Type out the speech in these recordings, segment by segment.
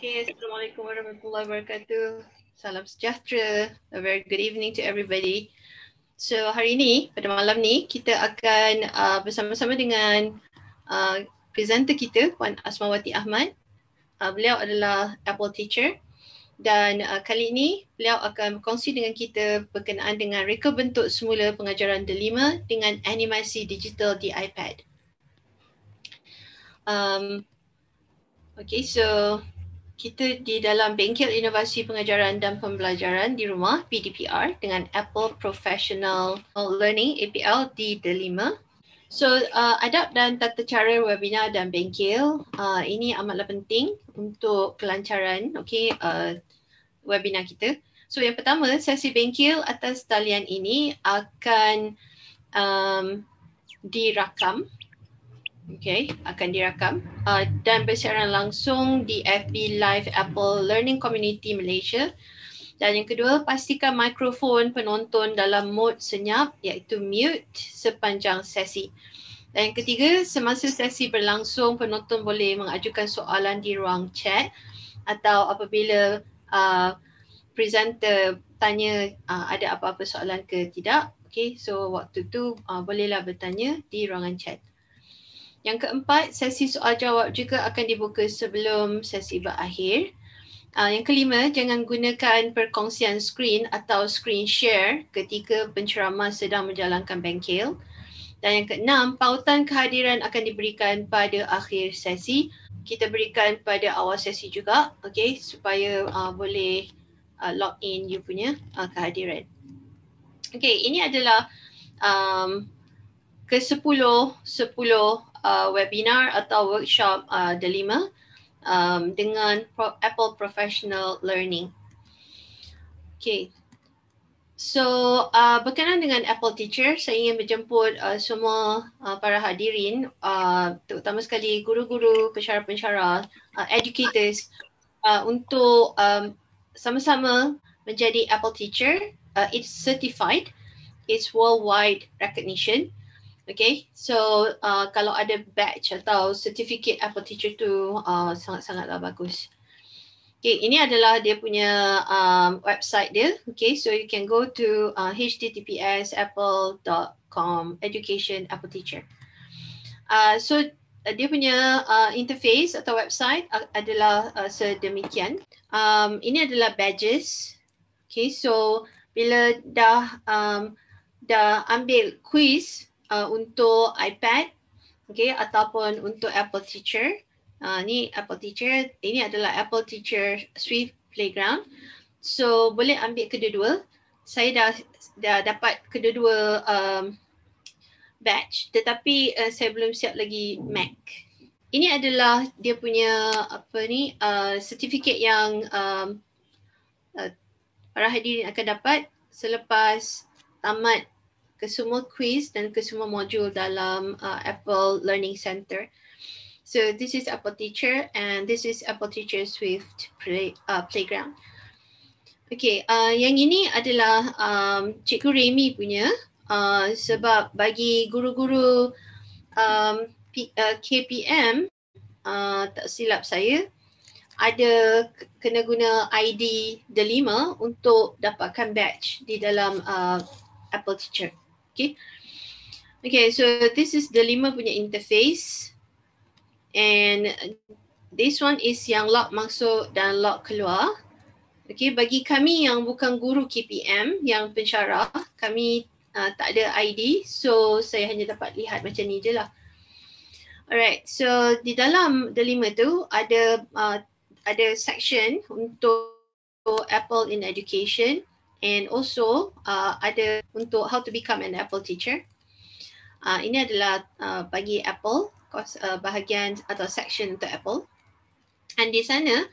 Okay, Assalamualaikum warahmatullahi wabarakatuh. Salam sejahtera. A very good evening to everybody. So hari ini, pada malam ni, kita akan bersama-sama dengan presenter kita, Puan Asmawati Ahmad. Beliau adalah Apple teacher dan kali ini beliau akan berkongsi dengan kita berkenaan dengan reka bentuk semula pengajaran delima dengan animasi digital di iPad. Okay, so kita di dalam Bengkel Inovasi Pengajaran dan Pembelajaran di Rumah PDPR dengan Apple Professional Learning APL di Delima. So adab dan tata cara webinar dan bengkel ini amatlah penting untuk kelancaran webinar kita. So yang pertama, sesi bengkel atas talian ini akan dirakam. Akan dirakam dan bersiaran langsung di FB Live Apple Learning Community Malaysia. Dan yang kedua, pastikan mikrofon penonton dalam mod senyap iaitu mute sepanjang sesi. Dan yang ketiga, semasa sesi berlangsung, penonton boleh mengajukan soalan di ruang chat atau apabila presenter tanya ada apa-apa soalan ke tidak. So waktu tu bolehlah bertanya di ruangan chat. Yang keempat, sesi soal jawab juga akan dibuka sebelum sesi berakhir. Yang kelima, jangan gunakan perkongsian skrin atau screen share ketika penceramah sedang menjalankan bengkel. Dan yang keenam, pautan kehadiran akan diberikan pada akhir sesi. Kita berikan pada awal sesi juga, supaya boleh log in you punya kehadiran. Ini adalah ke-10 webinar atau workshop delima dengan Apple Professional Learning. So berkenaan dengan Apple Teacher, saya ingin menjemput semua para hadirin, terutama sekali guru-guru, pensyarah-pensyarah, educators untuk sama-sama menjadi Apple Teacher. It's certified, it's worldwide recognition. So kalau ada badge atau certificate Apple Teacher tu sangat-sangatlah bagus. Ini adalah dia punya website dia. So you can go to https://apple.com education Apple Teacher. So dia punya interface atau website adalah sedemikian. Ini adalah badges. So bila dah ambil quiz untuk iPad, ataupun untuk Apple Teacher. Ni Apple Teacher, ini adalah Apple Teacher Swift Playground. So boleh ambil kedua-dua. Saya dah dapat kedua-dua batch, tetapi saya belum siap lagi Mac. Ini adalah dia punya sertifikat yang para hadirin akan dapat selepas tamat kesemua quiz dan kesemua modul dalam Apple Learning Center. So this is Apple Teacher and this is Apple Teacher Swift Playground. Yang ini adalah Cikgu Remy punya, sebab bagi guru-guru KPM, tak silap saya, ada kena guna ID delima untuk dapatkan badge di dalam Apple Teacher. So this is delima punya interface, and this one is yang log masuk dan log keluar. Bagi kami yang bukan guru KPM, yang pensyarah, kami tak ada ID, so saya hanya dapat lihat macam ni je lah. Alright, so di dalam delima tu ada section untuk Apple in Education, and also ada untuk how to become an Apple teacher. Ini adalah bagi Apple, bahagian atau section untuk Apple. Dan di sana,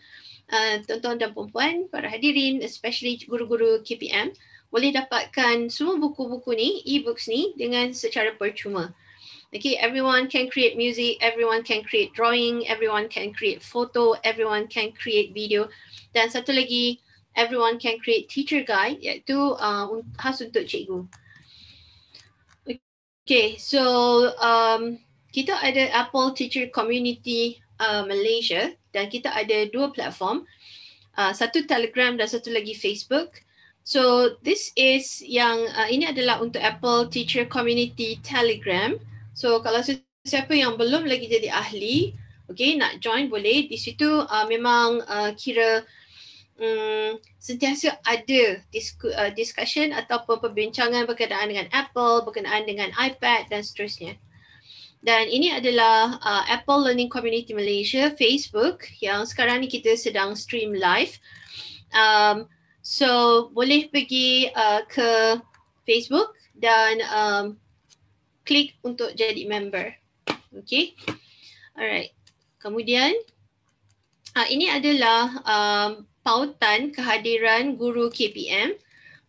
tuan-tuan dan puan-puan, para hadirin, especially guru-guru KPM, boleh dapatkan semua buku-buku ni, e-books ni dengan secara percuma. Everyone can create music, everyone can create drawing, everyone can create photo, everyone can create video. Dan satu lagi, everyone can create teacher guide, iaitu khas untuk cikgu. So kita ada Apple Teacher Community Malaysia. dan kita ada 2 platform. Satu Telegram dan satu lagi Facebook. So this is yang ini adalah untuk Apple Teacher Community Telegram. So kalau siapa yang belum lagi jadi ahli, okay, nak join boleh. Di situ memang kira sentiasa ada discussion ataupun perbincangan berkenaan dengan Apple, berkenaan dengan iPad dan seterusnya. Dan ini adalah Apple Learning Community Malaysia Facebook yang sekarang ni kita sedang stream live. So boleh pergi ke Facebook dan klik untuk jadi member. Okay. Alright. Kemudian ini adalah pautan kehadiran guru KPM.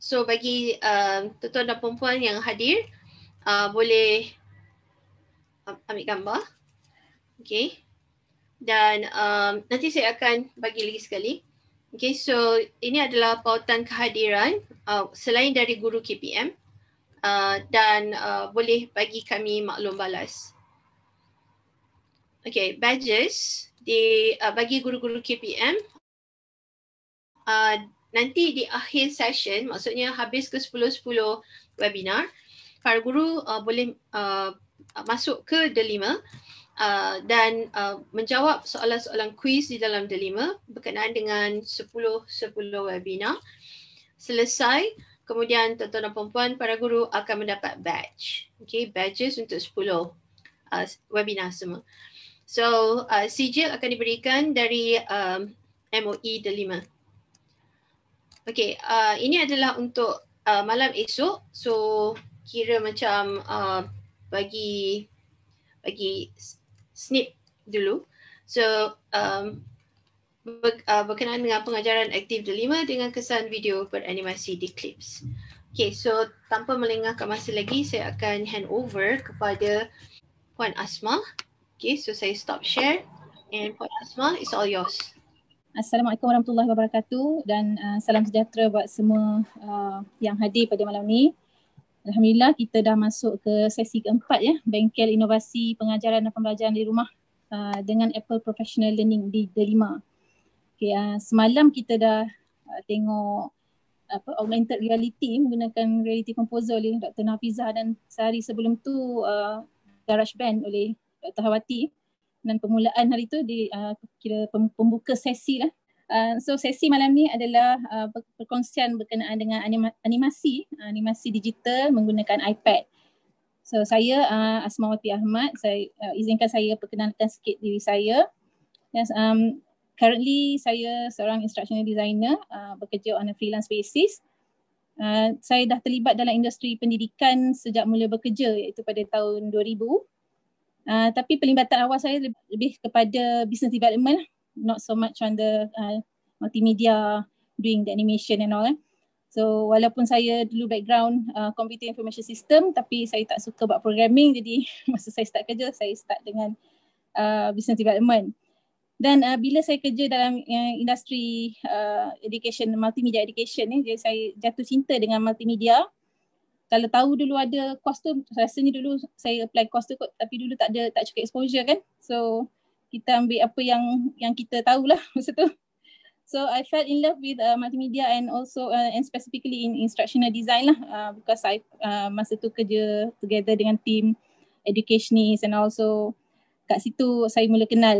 So bagi tuan-tuan dan puan-puan yang hadir, boleh ambil gambar. Okay. Dan nanti saya akan bagi lagi sekali. Okay, so ini adalah pautan kehadiran selain dari guru KPM dan boleh bagi kami maklum balas. Okay, badges bagi guru-guru KPM nanti di akhir session, maksudnya habis ke 10-10 webinar, para guru boleh masuk ke Delima dan menjawab soalan-soalan kuis di dalam Delima berkenaan dengan 10 webinar. Selesai, kemudian tuan-tuan dan puan-puan, para guru akan mendapat badge. Okay, badges untuk 10 webinar semua. So sijil akan diberikan dari MOE Delima. Okay, ini adalah untuk malam esok. So kira macam bagi snip dulu. So berkenaan dengan pengajaran aktif Delima dengan kesan video beranimasi di Clips. Okay, so tanpa melengahkan masa lagi, saya akan hand over kepada Puan Asma. Okay, so saya stop share and Puan Asma, it's all yours. Assalamualaikum warahmatullahi wabarakatuh dan salam sejahtera buat semua yang hadir pada malam ni. Alhamdulillah kita dah masuk ke sesi keempat ya, bengkel inovasi pengajaran dan pembelajaran di rumah dengan Apple Professional Learning di Delima. Okay, semalam kita dah tengok augmented reality menggunakan reality composer oleh Dr. Nafizah dan sehari sebelum tu GarageBand oleh Dr. Hawati. Dan permulaan hari tu kira pembuka sesi lah. So sesi malam ni adalah perkongsian berkenaan dengan animasi digital menggunakan iPad. So saya Asmawati Ahmad, saya izinkan saya perkenalkan sikit diri saya. Yes, currently saya seorang instructional designer bekerja on a freelance basis. Saya dah terlibat dalam industri pendidikan sejak mula bekerja iaitu pada tahun 2000. Tapi pelibatan awal saya lebih kepada business development, not so much on the multimedia, doing the animation and all. So walaupun saya dulu background computer information system, tapi saya tak suka buat programming, jadi masa saya start kerja, saya start dengan business development. Dan bila saya kerja dalam industri education, multimedia education ni, jadi saya jatuh cinta dengan multimedia. Kalau tahu dulu ada course tu, rasanya dulu saya apply course tu kot, tapi dulu tak cukup exposure kan. So kita ambil apa yang kita tahulah masa tu. So I fell in love with multimedia and also and specifically in instructional design lah, because I masa tu kerja together dengan team educationist and also kat situ saya mula kenal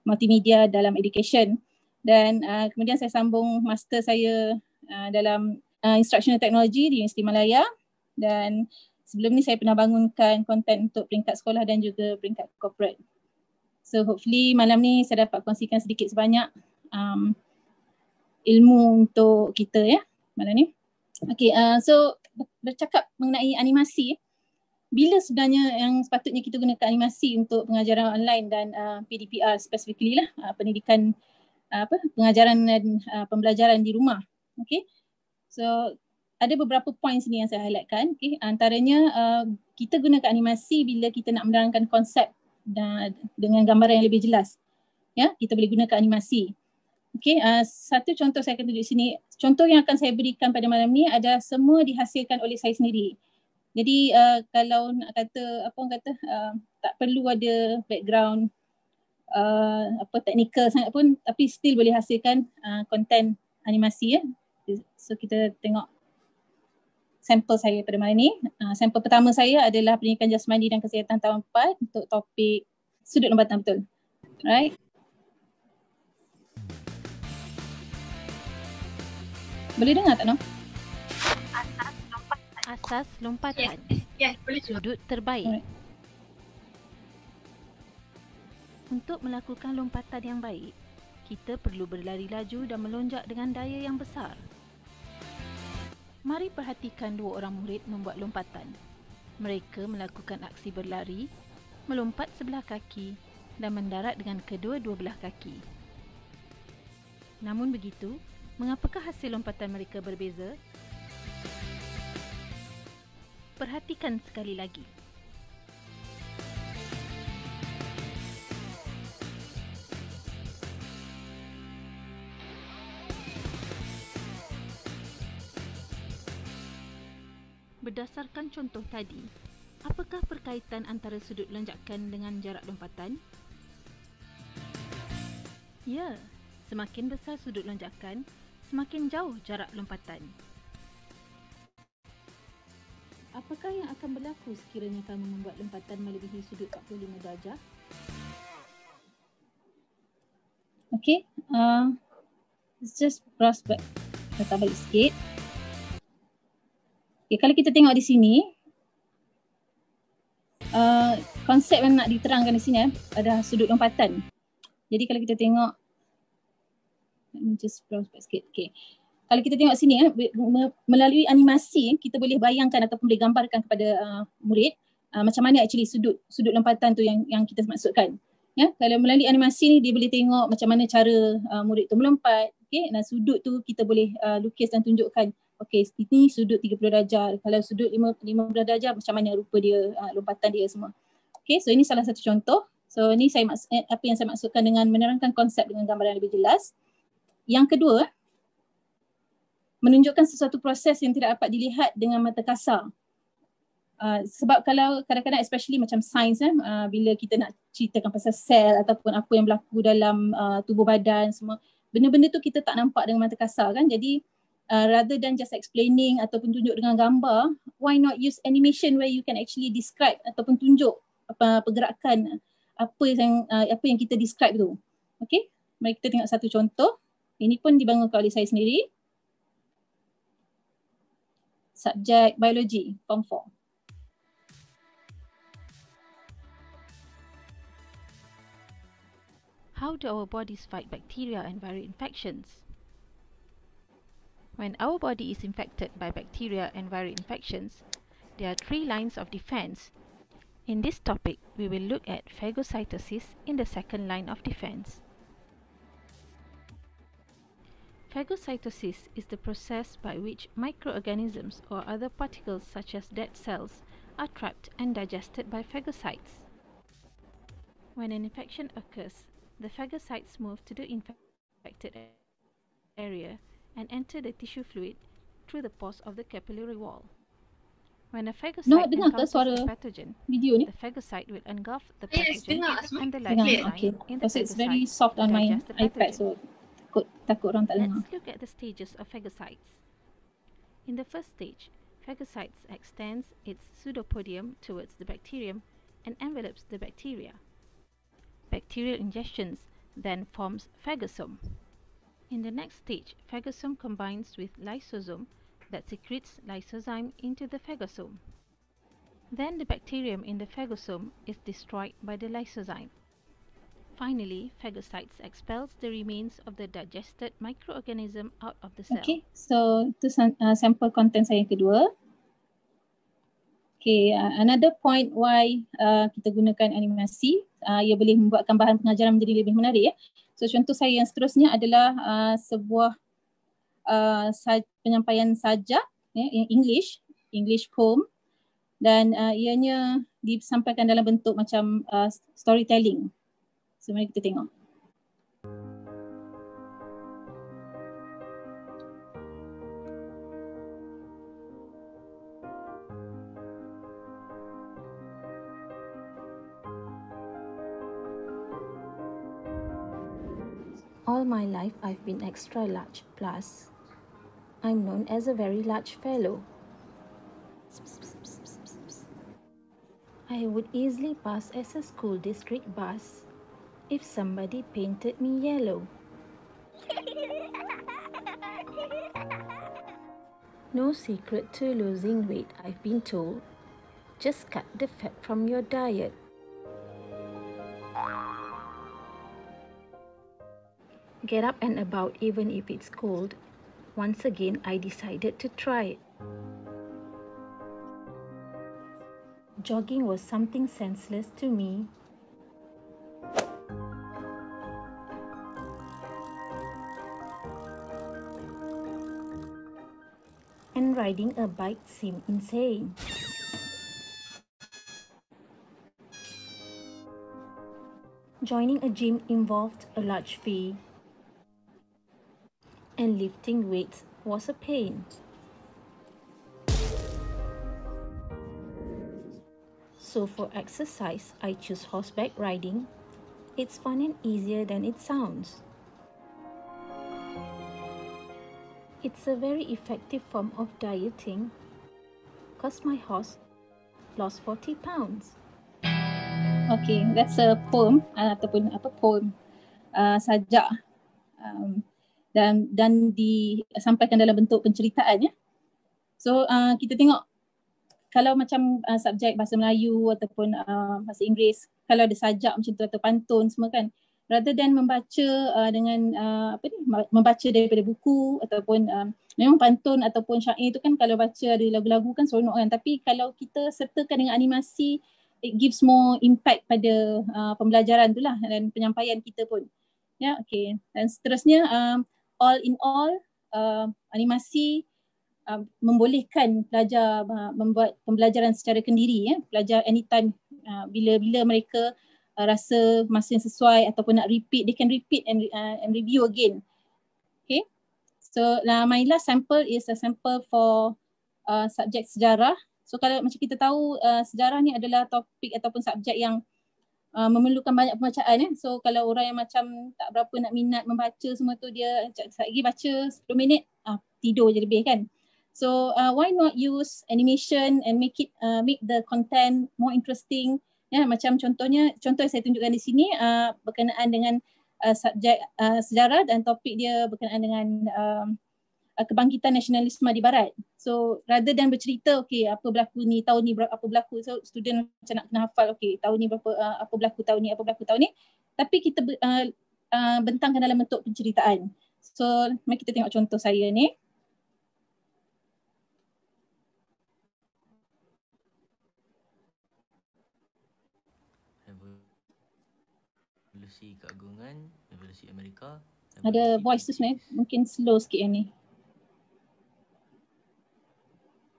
multimedia dalam education. Dan kemudian saya sambung master saya dalam instructional technology di Universiti Malaya, dan sebelum ni saya pernah bangunkan konten untuk peringkat sekolah dan juga peringkat corporate. So hopefully malam ni saya dapat kongsikan sedikit sebanyak ilmu untuk kita ya malam ni. Okay, so bercakap mengenai animasi, bila sebenarnya yang sepatutnya kita gunakan animasi untuk pengajaran online dan PDPR specifically lah, pendidikan pengajaran dan pembelajaran di rumah. Okay. So ada beberapa points ni yang saya highlightkan. Okay. Antaranya kita gunakan animasi bila kita nak menerangkan konsep dengan gambaran yang lebih jelas. Ya, kita boleh gunakan animasi. Okay, satu contoh saya akan tunjuk sini. Contoh yang akan saya berikan pada malam ni ada semua dihasilkan oleh saya sendiri. Jadi kalau nak kata tak perlu ada background teknikal sangat pun, tapi still boleh hasilkan konten animasi ya. So kita tengok sampel saya pada malam ni. Sampel pertama saya adalah pendidikan jasmani dan kesihatan tahun 4 untuk topik sudut lompatan, betul. Right. Boleh dengar tak, Noh? Asas lompatan. Yes, boleh. Sudut terbaik. Alright. Untuk melakukan lompatan yang baik, kita perlu berlari laju dan melonjak dengan daya yang besar. Mari perhatikan dua orang murid membuat lompatan. Mereka melakukan aksi berlari, melompat sebelah kaki dan mendarat dengan kedua-dua belah kaki. Namun begitu, mengapakah hasil lompatan mereka berbeza? Perhatikan sekali lagi. Berdasarkan contoh tadi, apakah perkaitan antara sudut lonjakan dengan jarak lompatan? Ya, semakin besar sudut lonjakan, semakin jauh jarak lompatan. Apakah yang akan berlaku sekiranya kamu membuat lompatan melebihi sudut 45 darjah? Okay, let's just browse back. Kita balik sikit. Okay, kalau kita tengok di sini, konsep yang nak diterangkan di sini ada sudut lompatan. Jadi kalau kita tengok, let me just browse back sikit. Okay. Kalau kita tengok sini, melalui animasi, kita boleh bayangkan ataupun boleh gambarkan kepada murid macam mana actually sudut lompatan tu yang kita maksudkan. Ya, kalau melalui animasi ni dia boleh tengok macam mana cara murid tu melompat. Okay, dan sudut tu kita boleh lukis dan tunjukkan. Okay, ini sudut 30 darjah. Kalau sudut 15 darjah macam mana rupa dia, lompatan dia semua. Okay, so ini salah satu contoh. So ini apa yang saya maksudkan dengan menerangkan konsep dengan gambaran lebih jelas. Yang kedua, menunjukkan sesuatu proses yang tidak dapat dilihat dengan mata kasar. Sebab kalau kadang-kadang especially macam sains bila kita nak ceritakan pasal sel ataupun apa yang berlaku dalam tubuh badan semua, benda-benda tu kita tak nampak dengan mata kasar kan. Jadi rather than just explaining ataupun tunjuk dengan gambar, why not use animation where you can actually describe ataupun tunjuk pergerakan apa yang kita describe tu. Okay, mari kita tengok satu contoh. Ini pun dibangunkan oleh saya sendiri. Subjek biologi, form 4. How do our bodies fight bacteria and viral infections? When our body is infected by bacteria and viral infections, there are 3 lines of defense. In this topic, we will look at phagocytosis in the second line of defense. Phagocytosis is the process by which microorganisms or other particles such as dead cells are trapped and digested by phagocytes. When an infection occurs, the phagocytes move to the infected area and enter the tissue fluid through the pores of the capillary wall. When a phagocyte encounters a pathogen, the phagocyte will engulf the pathogen and the lysozyme in the phagocyte. It's very soft on my iPad, so takut orang tak dengar. Let's look at the stages of phagocytes. In the first stage, phagocytes extends its pseudopodium towards the bacterium and envelops the bacteria. Bacterial ingestions then forms phagosome. In the next stage, phagosome combines with lysosome that secretes lysozyme into the phagosome. Then the bacterium in the phagosome is destroyed by the lysozyme. Finally, phagocytes expels the remains of the digested microorganism out of the cell. Okay, so itu sampel konten saya yang kedua. Okay, another point why kita gunakan animasi, ia boleh membuatkan bahan pengajaran menjadi lebih menarik ya. So contoh saya yang seterusnya adalah sebuah penyampaian sajak yang English poem, dan ianya disampaikan dalam bentuk macam storytelling. So mari kita tengok. All my life I've been extra large, plus I'm known as a very large fellow. I would easily pass as a school district bus if somebody painted me yellow. No secret to losing weight, I've been told. Just cut the fat from your diet. Get up and about even if it's cold. Once again, I decided to try it. Jogging was something senseless to me. And riding a bike seemed insane. Joining a gym involved a large fee, and lifting weights was a pain. So for exercise, I choose horseback riding. It's fun and easier than it sounds. It's a very effective form of dieting because my horse lost 40 pounds. Okay, that's a poem ataupun poem sajak dan disampaikan dalam bentuk penceritaan ya. So kita tengok kalau macam subjek bahasa Melayu ataupun bahasa Inggeris, kalau ada sajak macam tu atau pantun semua kan, rather than membaca dengan membaca daripada buku ataupun memang pantun ataupun syair tu kan kalau baca ada lagu-lagu kan seronok kan, tapi kalau kita sertakan dengan animasi, it gives more impact pada pembelajaran tu lah dan penyampaian kita pun. Ya, okay. Dan seterusnya all in all animasi membolehkan pelajar membuat pembelajaran secara kendiri ya, pelajar anytime bila mereka rasa masa yang sesuai ataupun nak repeat, they can repeat and review again. Okay, so my last sample is a sample for subjek sejarah. So kalau macam kita tahu sejarah ni adalah topik ataupun subjek yang memerlukan banyak pembacaan ya. So kalau orang yang macam tak berapa nak minat membaca semua tu, dia lagi baca 10 minit tidur je lebih kan. So why not use animation and make the content more interesting ya, macam contoh yang saya tunjukkan di sini berkenaan dengan subjek sejarah dan topik dia berkenaan dengan kebangkitan nasionalisme di barat. So rather than bercerita okay apa berlaku ni tahun ni, apa berlaku, so student macam nak kena hafal okay tahun ni berapa, apa berlaku tahun ni, apa berlaku tahun ni, tapi kita bentangkan dalam bentuk penceritaan. So mari kita tengok contoh saya ni. Revolusi Keagungan, Revolusi Amerika. Ada voice tu sebenarnya mungkin slow sikit yang ni.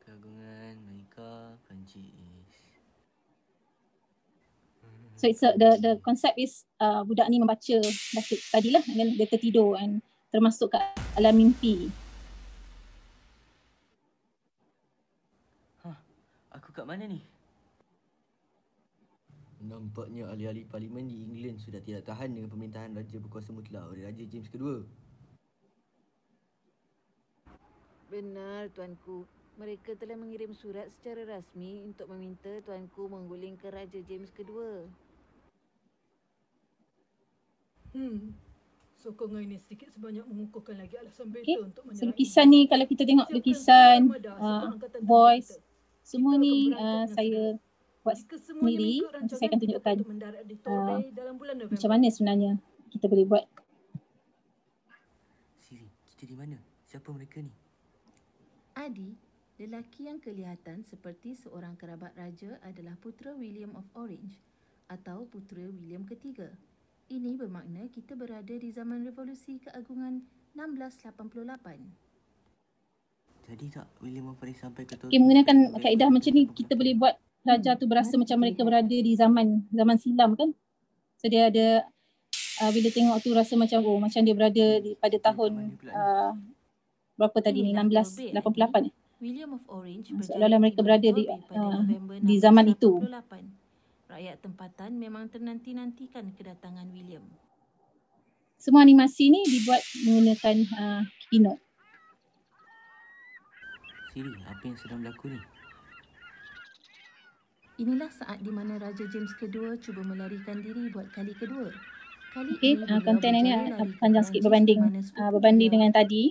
Keagungan Amerika, Perancis. So it's the concept is budak ni membaca tadilah dan dia tertidur dan termasuk ke alam mimpi. Aku kat mana ni? Nampaknya ahli-ahli parlimen di England sudah tidak tahan dengan pemerintahan Raja berkuasa mutlak oleh Raja James kedua. Benar, Tuanku. Mereka telah mengirim surat secara rasmi untuk meminta Tuanku menggulingkan Raja James kedua. Sokongan ini sedikit sebanyak mengukuhkan lagi alasan beta untuk menyerang. So lukisan ni kalau kita tengok lukisan voice semua ni saya buat sendiri. Nanti saya akan tunjukkan macam mana sebenarnya kita boleh buat. Siri, kita di mana? Siapa mereka ni? Adi, lelaki yang kelihatan seperti seorang kerabat raja adalah putera William of Orange atau putera William ketiga. Ini bermakna kita berada di zaman Revolusi Keagungan 1688. Jadi tak William of Orange sampai ke Okay, menggunakan kaedah macam ni kita boleh buat raja tu berasa macam mereka berada di zaman silam kan. So dia ada bila tengok tu rasa macam macam dia berada pada tahun berapa tadi ni, 1688 ni. William of Orange seolah-olah mereka berada di zaman itu. Rakyat tempatan memang ternanti-nantikan kedatangan William. semua animasi ni dibuat menggunakan Keynote. Siri, apa yang sedang berlaku ni? Inilah saat di mana Raja James kedua cuba melarikan diri buat kali kedua. Kali Okey, ini beliau konten ini berjaya lari ke panjang sikit Perancis di mana berbanding beliau. dengan tadi.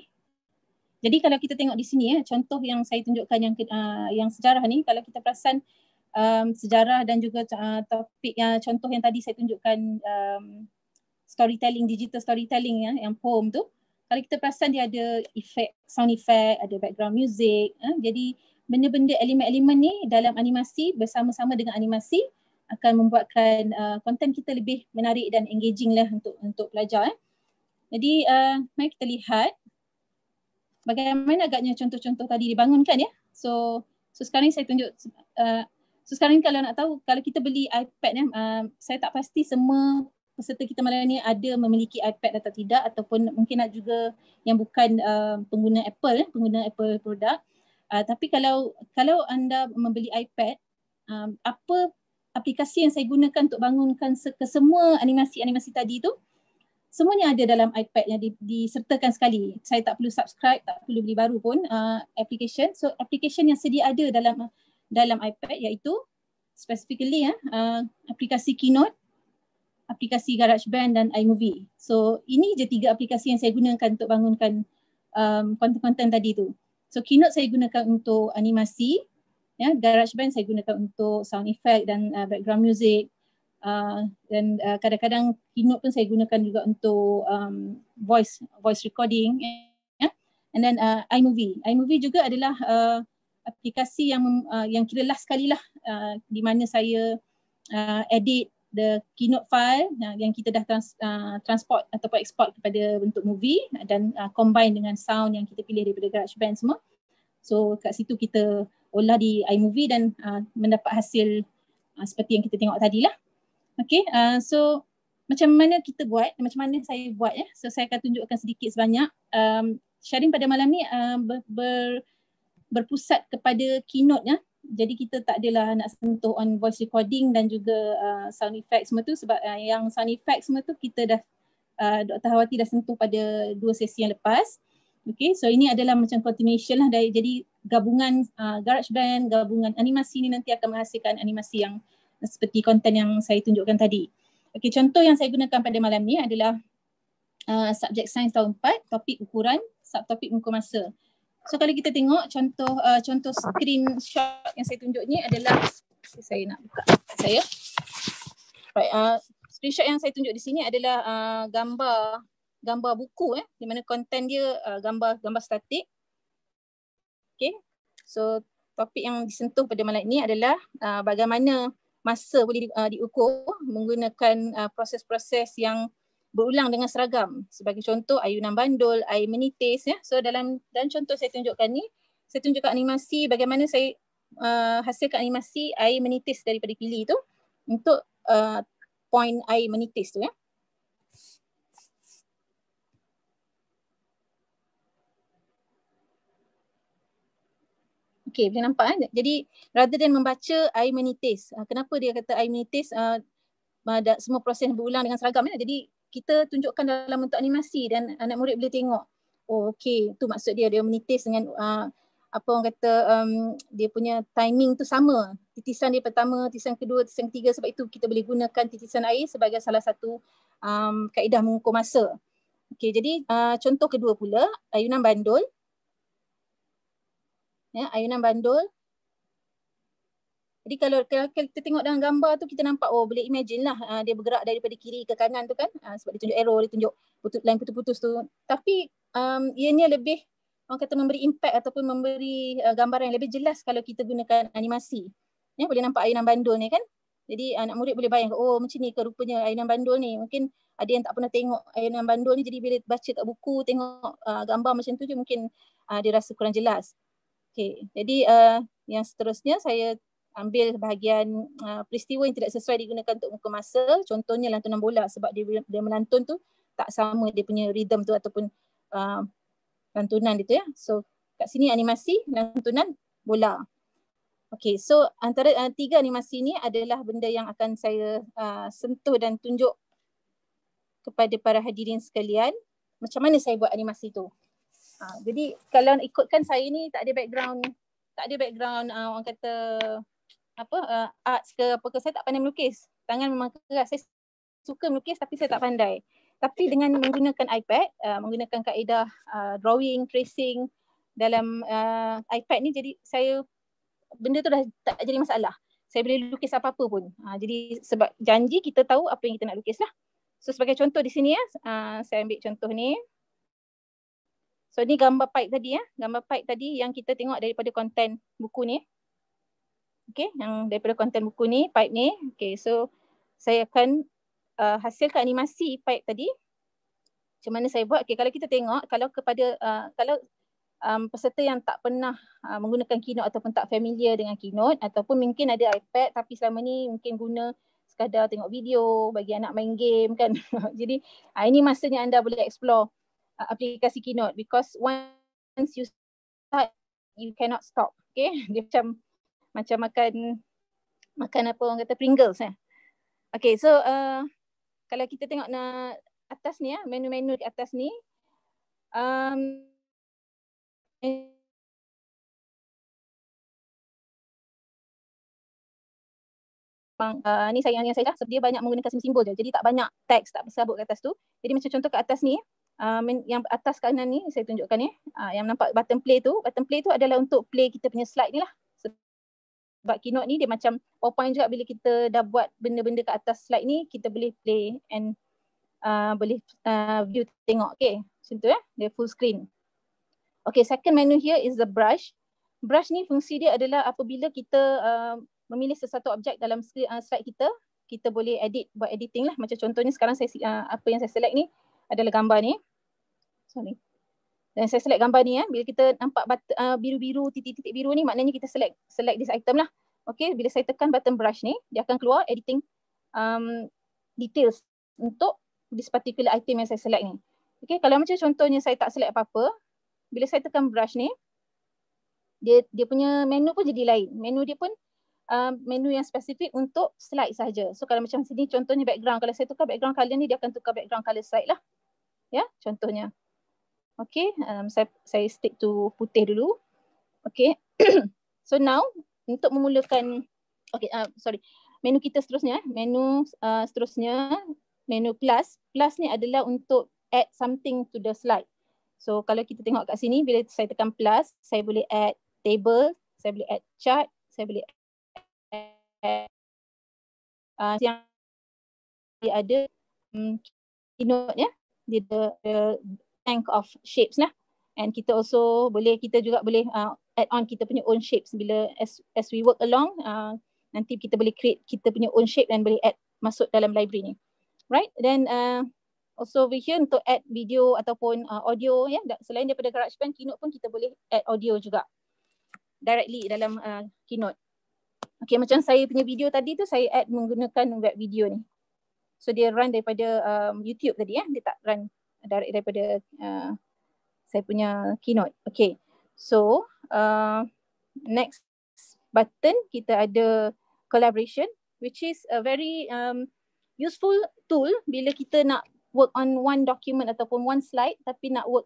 Jadi kalau kita tengok di sini contoh yang saya tunjukkan yang sejarah ni, kalau kita perasan sejarah dan juga topik contoh yang tadi saya tunjukkan storytelling, digital storytelling yang poem tu, kalau kita perasan dia ada efek, sound effect, ada background music. Jadi benda-benda elemen-elemen ni dalam animasi bersama-sama dengan animasi akan membuatkan konten kita lebih menarik dan engaging lah untuk pelajar. Jadi mari kita lihat bagaimana agaknya contoh-contoh tadi dibangunkan ya. So sekarang ni saya tunjuk so sekarang ni kalau nak tahu, kalau kita beli iPad saya tak pasti semua peserta kita malam ni ada memiliki iPad atau tidak, ataupun mungkin ada juga yang bukan pengguna Apple produk. Tapi kalau anda membeli iPad, apa aplikasi yang saya gunakan untuk bangunkan ke semua animasi-animasi tadi tu, semuanya ada dalam iPad yang disertakan sekali. Saya tak perlu subscribe, tak perlu beli baru pun application. So application yang sedia ada dalam iPad iaitu specifically aplikasi Keynote, aplikasi GarageBand dan iMovie. So ini je 3 aplikasi yang saya gunakan untuk bangunkan konten-konten tadi tu. So Keynote saya gunakan untuk animasi, GarageBand saya gunakan untuk sound effect dan background music. Dan kadang-kadang Keynote pun saya gunakan juga untuk voice recording, and then iMovie juga adalah aplikasi yang kira last sekali lah di mana saya edit the Keynote file yang kita dah transport ataupun export kepada bentuk movie dan combine dengan sound yang kita pilih daripada GarageBand semua. So kat situ kita olah di iMovie dan mendapat hasil seperti yang kita tengok tadi lah. Okay, so macam mana kita buat, macam mana saya buat ya. So saya akan tunjukkan sedikit sebanyak. Sharing pada malam ni berpusat kepada Keynote ya. Jadi kita tak adalah nak sentuh on voice recording dan juga sound effect semua tu, sebab yang sound effect semua tu kita dah Dr. Hawati dah sentuh pada 2 sesi yang lepas. Okay, so ini adalah macam continuation lah jadi gabungan GarageBand, gabungan animasi ni nanti akan menghasilkan animasi yang seperti konten yang saya tunjukkan tadi. Okey, contoh yang saya gunakan pada malam ni adalah subjek sains tahun 4, topik ukuran, subtopik muka masa. So kalau kita tengok contoh screenshot yang saya tunjuk ni adalah, saya nak buka saya. Right, screenshot yang saya tunjuk di sini adalah gambar buku di mana konten dia gambar statik. Okey. So topik yang disentuh pada malam ini adalah bagaimana masa boleh diukur menggunakan proses-proses yang berulang dengan seragam. Sebagai contoh, ayunan bandul, air menitis ya. So dalam contoh saya tunjukkan ni, saya tunjukkan animasi bagaimana saya hasilkan animasi air menitis daripada kili tu untuk point air menitis tu ya. Okey, boleh nampak kan? Jadi rather than membaca air menitis, kenapa dia kata air menitis? Semua proses berulang dengan seragam ya. Jadi kita tunjukkan dalam bentuk animasi dan anak murid boleh tengok. Oh okey, tu maksud dia menitis dengan apa orang kata dia punya timing tu sama. Titisan dia pertama, titisan kedua, titisan ketiga, sebab itu kita boleh gunakan titisan air sebagai salah satu kaedah mengukur masa. Okey, jadi contoh kedua pula, ayunan bandul. Ya, ayunan bandul. Jadi kalau kita tengok dalam gambar tu, kita nampak boleh imagine lah dia bergerak daripada kiri ke kanan tu kan, sebab dia tunjuk arrow, dia tunjuk line putus-putus tu. Tapi ianya lebih orang kata memberi impact ataupun memberi gambaran yang lebih jelas kalau kita gunakan animasi. Ya, boleh nampak ayunan bandul ni kan. Jadi anak murid boleh bayangkan, macam ni ke rupanya ayunan bandul ni. Mungkin ada yang tak pernah tengok ayunan bandul ni, jadi bila baca kat buku tengok gambar macam tu je mungkin dia rasa kurang jelas. Okay, jadi yang seterusnya saya ambil bahagian peristiwa yang tidak sesuai digunakan untuk muka masa. Contohnya lantunan bola, sebab dia melantun tu tak sama dia punya rhythm tu ataupun lantunan dia tu ya. So kat sini animasi lantunan bola. Okay, so antara 3 animasi ni adalah benda yang akan saya sentuh dan tunjuk kepada para hadirin sekalian macam mana saya buat animasi tu. Jadi kalau ikutkan saya ni tak ada background orang kata arts ke apa ke, saya tak pandai melukis. Tangan memang keras. Saya suka melukis tapi saya tak pandai. Tapi dengan menggunakan iPad, menggunakan kaedah drawing, tracing dalam iPad ni, jadi saya benda tu dah tak jadi masalah. Saya boleh lukis apa-apa pun. Jadi sebab janji kita tahu apa yang kita nak lukis lah. So sebagai contoh di sini saya ambil contoh ni. So ni gambar pipe tadi gambar pipe tadi yang kita tengok daripada konten buku ni. Okay, yang daripada konten buku ni, pipe ni. Okay, so saya akan hasilkan animasi pipe tadi. Macam mana saya buat? Okay, kalau kita tengok, kalau peserta yang tak pernah menggunakan Keynote ataupun tak familiar dengan Keynote, ataupun mungkin ada iPad tapi selama ni mungkin guna sekadar tengok video, bagi anak main game kan. Jadi ini masanya anda boleh explore aplikasi Keynote, because once you start, you cannot stop. Okay, dia macam makan apa orang kata Pringles. Okay, so kalau kita tengok atas ni menu-menu di atas ni, ni yang saya dah, dia banyak menggunakan simbol je, jadi tak banyak teks, tak bersabut kat atas tu. Jadi macam contoh kat atas ni, yang atas kanan ni saya tunjukkan ni, yang nampak button play tu adalah untuk play kita punya slide ni lah. Sebab Keynote ni dia macam PowerPoint juga, bila kita dah buat benda-benda kat atas slide ni, kita boleh play and boleh view tengok. Okay, macam tu dia full screen. Okay, second menu here is the brush. Brush ni fungsi dia adalah apabila kita memilih sesuatu objek dalam slide kita, kita boleh buat editing lah. Macam contohnya sekarang apa yang saya select ni adalah gambar ni. Sorry. Dan saya select gambar ni bila kita nampak biru-biru, titik-titik biru ni, maknanya kita select this item lah. Okay, bila saya tekan button brush ni, dia akan keluar editing details untuk this particular item yang saya select ni. Okay, kalau macam contohnya saya tak select apa-apa, bila saya tekan brush ni, dia punya menu pun jadi lain. Menu dia pun menu yang spesifik untuk slide saja. So kalau macam sini contohnya background, kalau saya tukar background color ni, dia akan tukar background color slide lah. Ya, contohnya. Okay, saya stick to putih dulu. Okay, so now untuk memulakan, menu kita seterusnya, menu plus. Plus ni adalah untuk add something to the slide. So kalau kita tengok kat sini, bila saya tekan plus, saya boleh add table, saya boleh add chart, saya boleh add yang dia ada Keynote dia ada bank of shapes lah, and kita juga boleh add on kita punya own shapes bila as we work along, nanti kita boleh create kita punya own shape dan boleh add masuk dalam library ni, right? Then also over here untuk add video ataupun audio selain daripada GarageBand, Keynote pun kita boleh add audio juga directly dalam Keynote. Okay, macam saya punya video tadi tu saya add menggunakan web video ni. So dia run daripada YouTube tadi dia tak run direct daripada saya punya Keynote. Okay, so next button kita ada collaboration, which is a very useful tool bila kita nak work on one document ataupun one slide tapi nak work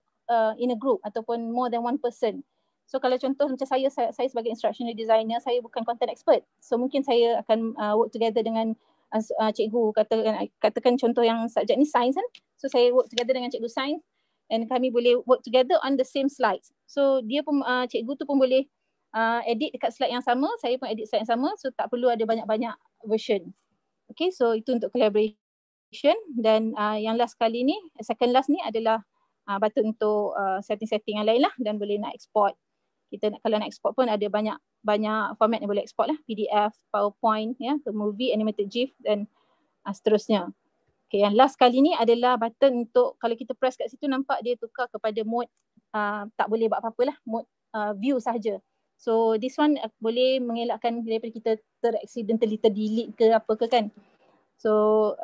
in a group ataupun more than one person. So kalau contoh macam saya sebagai instructional designer, saya bukan content expert. So mungkin saya akan work together dengan cikgu, katakan contoh yang subjek ni science kan. So saya work together dengan cikgu science and kami boleh work together on the same slides. So dia pun cikgu tu pun boleh edit dekat slide yang sama, saya pun edit slide yang sama, so tak perlu ada banyak-banyak version. Okay, so itu untuk collaboration. Dan yang last kali ni, second last ni adalah button untuk setting-setting yang lain lah, dan boleh nak export. Kalau nak export pun ada banyak format yang boleh export lah, PDF, PowerPoint, movie, animated GIF dan seterusnya. Okay, yang last kali ni adalah button untuk kalau kita press kat situ nampak dia tukar kepada mode tak boleh buat apa-apa lah, mode view sahaja. So this one boleh mengelakkan daripada kita accidentally delete ke apa ke kan. So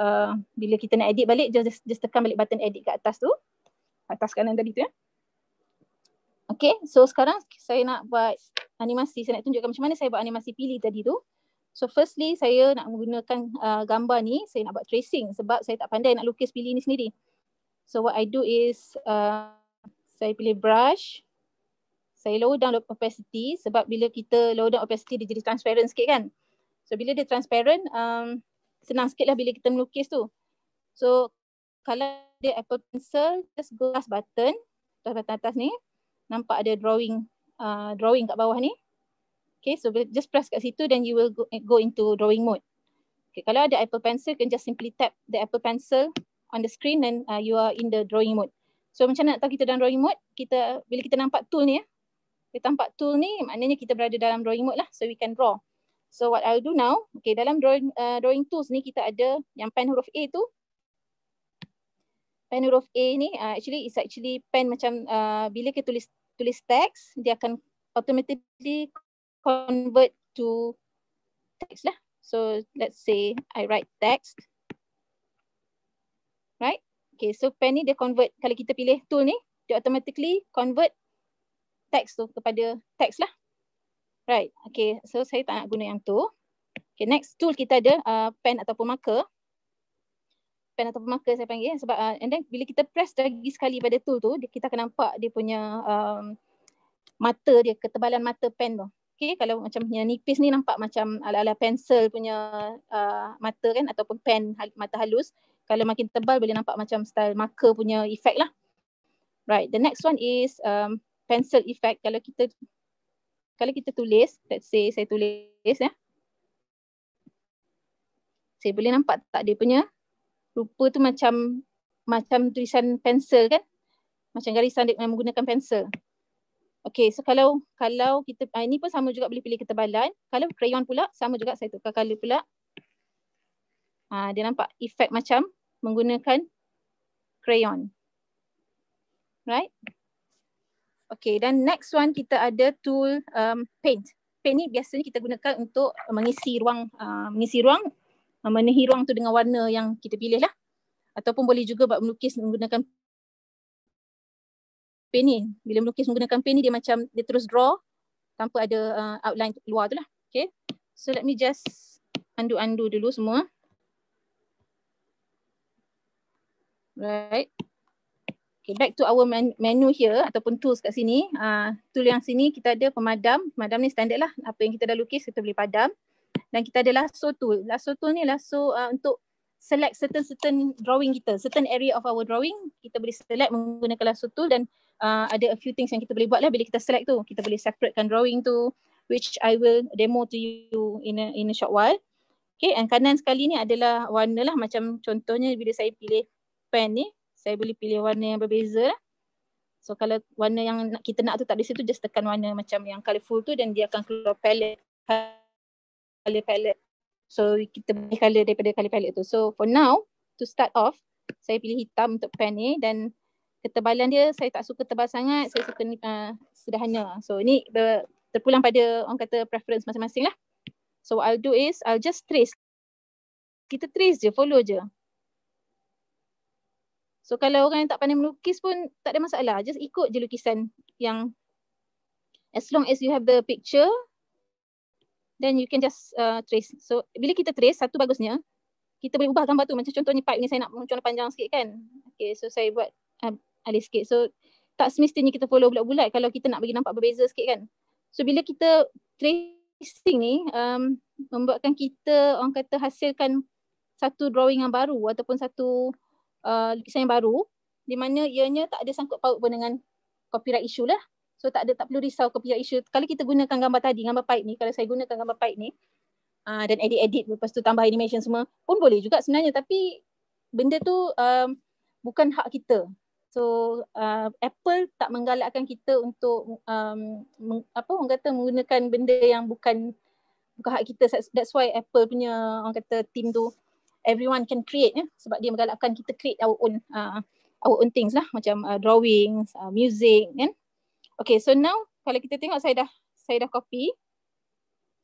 bila kita nak edit balik, just tekan balik button edit kat atas tu, atas kanan tadi tu Okay, so sekarang saya nak buat animasi. Saya nak tunjukkan macam mana saya buat animasi pilih tadi tu. So firstly saya nak menggunakan gambar ni, saya nak buat tracing sebab saya tak pandai nak lukis pilih ni sendiri. So what I do is saya pilih brush, saya lower down opacity sebab bila kita lower down opacity dia jadi transparent sikit kan. So bila dia transparent, senang sikit lah bila kita melukis tu. So kalau dia Apple Pencil, just go atas button atas ni, nampak ada drawing kat bawah ni. Okay, so just press kat situ then you will go into drawing mode. Okay, kalau ada Apple Pencil, you can just simply tap the Apple Pencil on the screen and you are in the drawing mode. So macam mana nak tahu kita dalam drawing mode? Bila kita nampak tool ni kita nampak tool ni maknanya kita berada dalam drawing mode lah, so we can draw. So what I'll do now, okay, dalam drawing tools ni kita ada yang pen huruf A tu. Pen huruf A ni it's actually pen macam bila kita tulis teks, dia akan automatically convert to text lah. So let's say I write text. Right? Okay, so pen ni dia convert, kalau kita pilih tool ni, dia automatically convert text tu kepada text lah. Right, okay, so saya tak nak guna yang tu. Okay, next tool kita ada pen ataupun marker. Pen ataupun marker saya panggil sebab and then bila kita press lagi sekali pada tool tu, kita akan nampak dia punya mata dia, ketebalan mata pen tu. Okay, kalau macam yang nipis ni nampak macam ala-ala pensel punya mata kan, ataupun pen mata halus. Kalau makin tebal boleh nampak macam style marker punya effect lah. Right, the next one is pencil effect. Kalau kita tulis, let's say saya tulis ya. Saya boleh nampak tak dia punya rupa tu macam tulisan pensel kan? Macam garisan dia menggunakan pensel. Okay, so kalau kita, ini pun sama juga boleh pilih ketebalan. Kalau crayon pula, sama juga saya tukar color pula. Dia nampak efek macam menggunakan crayon. Right? Okay, dan next one kita ada tool paint. Paint ni biasanya kita gunakan untuk mengisi ruang memenuhi ruang tu dengan warna yang kita pilih lah. Ataupun boleh juga buat melukis menggunakan pen ni. Bila melukis menggunakan pen ni dia macam dia terus draw tanpa ada outline luar tu lah. Okay. So let me just undo dulu semua. Right. Okay, back to our menu here ataupun tools kat sini. Tool yang sini kita ada pemadam. Pemadam ni standard lah. Apa yang kita dah lukis kita boleh padam. Dan kita ada lasso tool. Lasso tool ni untuk select certain drawing kita. Certain area of our drawing kita boleh select menggunakan lasso tool dan ada a few things yang kita boleh buat lah bila kita select tu. Kita boleh separatekan drawing tu, which I will demo to you in a short while. Okay, and kanan sekali ni adalah warna lah. Macam contohnya bila saya pilih pen ni, saya boleh pilih warna yang berbeza lah. So kalau warna yang kita nak tu tak di situ, just tekan warna macam yang colourful tu dan dia akan keluar color palette. So kita pilih colour daripada color palette tu. So for now, to start off, saya pilih hitam untuk pen ni dan ketebalan dia saya tak suka tebal sangat, saya suka ni sederhana. So ini terpulang pada orang kata preference masing-masing lah. So what I'll do is I'll just trace. Kita trace je, follow je. So kalau orang yang tak pandai melukis pun tak ada masalah, just ikut je lukisan yang as long as you have the picture then you can just trace. So bila kita trace, satu bagusnya kita boleh ubah gambar tu. Macam contohnya pipe ni saya nak contoh panjang sikit kan. Okay, so saya buat alis sikit. So tak semestinya kita follow bulat-bulat kalau kita nak bagi nampak berbeza sikit kan. So bila kita tracing ni membuatkan kita orang kata hasilkan satu drawing yang baru ataupun satu lukisan yang baru di mana ianya tak ada sangkut paut pun dengan copyright issue lah. So tak perlu risau copyright issue. Kalau kita gunakan gambar tadi, gambar pipe ni, kalau saya gunakan gambar pipe ni dan edit lepas tu tambah animation semua pun boleh juga sebenarnya, tapi benda tu bukan hak kita. So Apple tak menggalakkan kita untuk orang kata menggunakan benda yang bukan hak kita. That's why Apple punya orang kata team tu everyone can create ya, sebab dia menggalakkan kita create our own things lah, macam drawings, music kan. Okay, so now kalau kita tengok saya dah copy.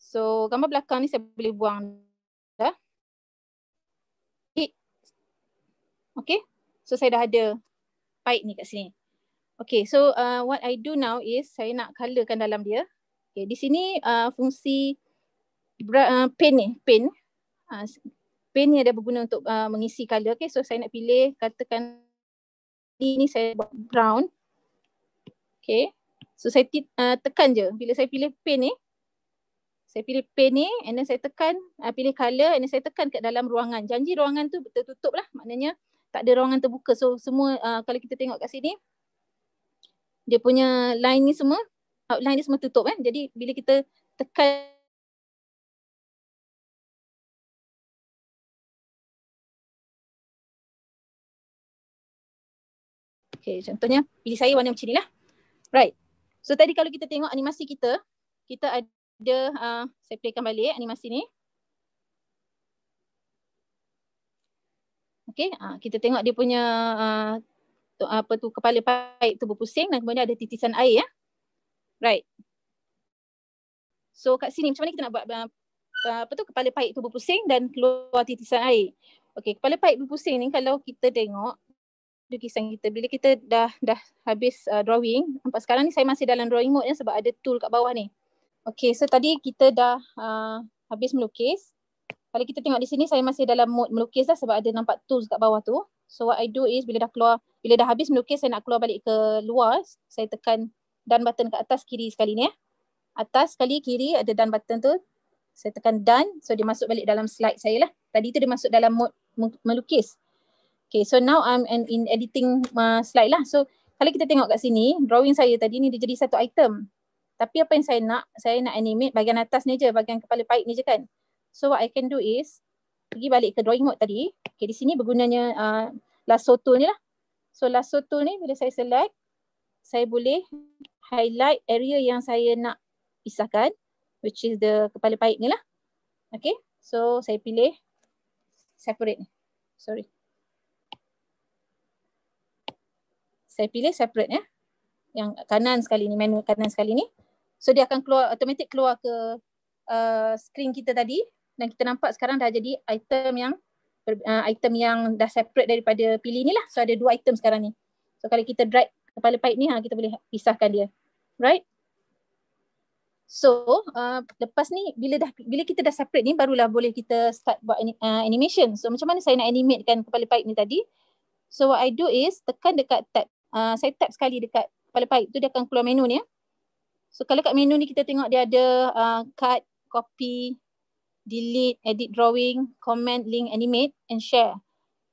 So gambar belakang ni saya boleh buang dah. Okay, so saya dah ada pipe ni kat sini. Okay, so what I do now is saya nak colorkan dalam dia. Okay, di sini fungsi pen ni, pen. Pen ni ada berguna untuk mengisi color. Okay, so saya nak pilih, katakan ini saya buat brown. Okay, so saya tekan je. Bila saya pilih pen ni, saya pilih pen ni and then saya tekan, pilih color and then saya tekan kat dalam ruangan. Janji ruangan tu tertutup lah, maknanya tak ada ruangan terbuka. So semua kalau kita tengok kat sini, dia punya line ni semua, outline ni semua tutup kan. Jadi bila kita tekan okay, contohnya pilih saya warna macam ni lah. Right. So tadi kalau kita tengok animasi kita, kita ada, saya playkan balik animasi ni. Okay, kita tengok dia punya kepala paip tu berpusing dan kemudian ada titisan air ya. Right. So kat sini macam mana kita nak buat kepala paip tu berpusing dan keluar titisan air. Okay, kepala paip berpusing ni kalau kita tengok lukisan kita, bila kita dah habis drawing, nampak sekarang ni saya masih dalam drawing mode ya sebab ada tool kat bawah ni. Okay, so tadi kita dah habis melukis. Kalau kita tengok di sini saya masih dalam mode melukis lah sebab ada nampak tools kat bawah tu. So what I do is bila dah habis melukis, saya nak keluar balik ke luar, saya tekan done button kat atas kiri sekali ni ya. Atas sekali kiri ada done button tu. Saya tekan done, so dia masuk balik dalam slide saya lah. Tadi tu dia masuk dalam mode melukis. Okay, so now I'm in editing slide lah. So kalau kita tengok kat sini, drawing saya tadi ni dia jadi satu item. Tapi apa yang saya nak animate bahagian atas ni je, bahagian kepala paip ni je kan. So what I can do is, pergi balik ke drawing mode tadi. Okay, di sini bergunanya lasso tool ni lah. So lasso tool ni bila saya select, saya boleh highlight area yang saya nak pisahkan, which is the kepala paip ni lah. Okay, so saya pilih separate ni. Sorry. Saya pilih separate ya. Yang kanan sekali ni, menu kanan sekali ni. So dia akan keluar, automatic keluar ke screen kita tadi dan kita nampak sekarang dah jadi item yang dah separate daripada pilih ni lah. So ada dua item sekarang ni. So kalau kita drag kepala paip ni, kita boleh pisahkan dia. Right? So lepas ni bila kita dah separate ni, barulah boleh kita start buat animation. So macam mana saya nak animatekan kepala paip ni tadi? So what I do is tekan dekat tab. Saya tap sekali dekat kepala paip tu, dia akan keluar menu ni ya. So kalau kat menu ni kita tengok dia ada cut, copy, delete, edit drawing, comment, link, animate and share.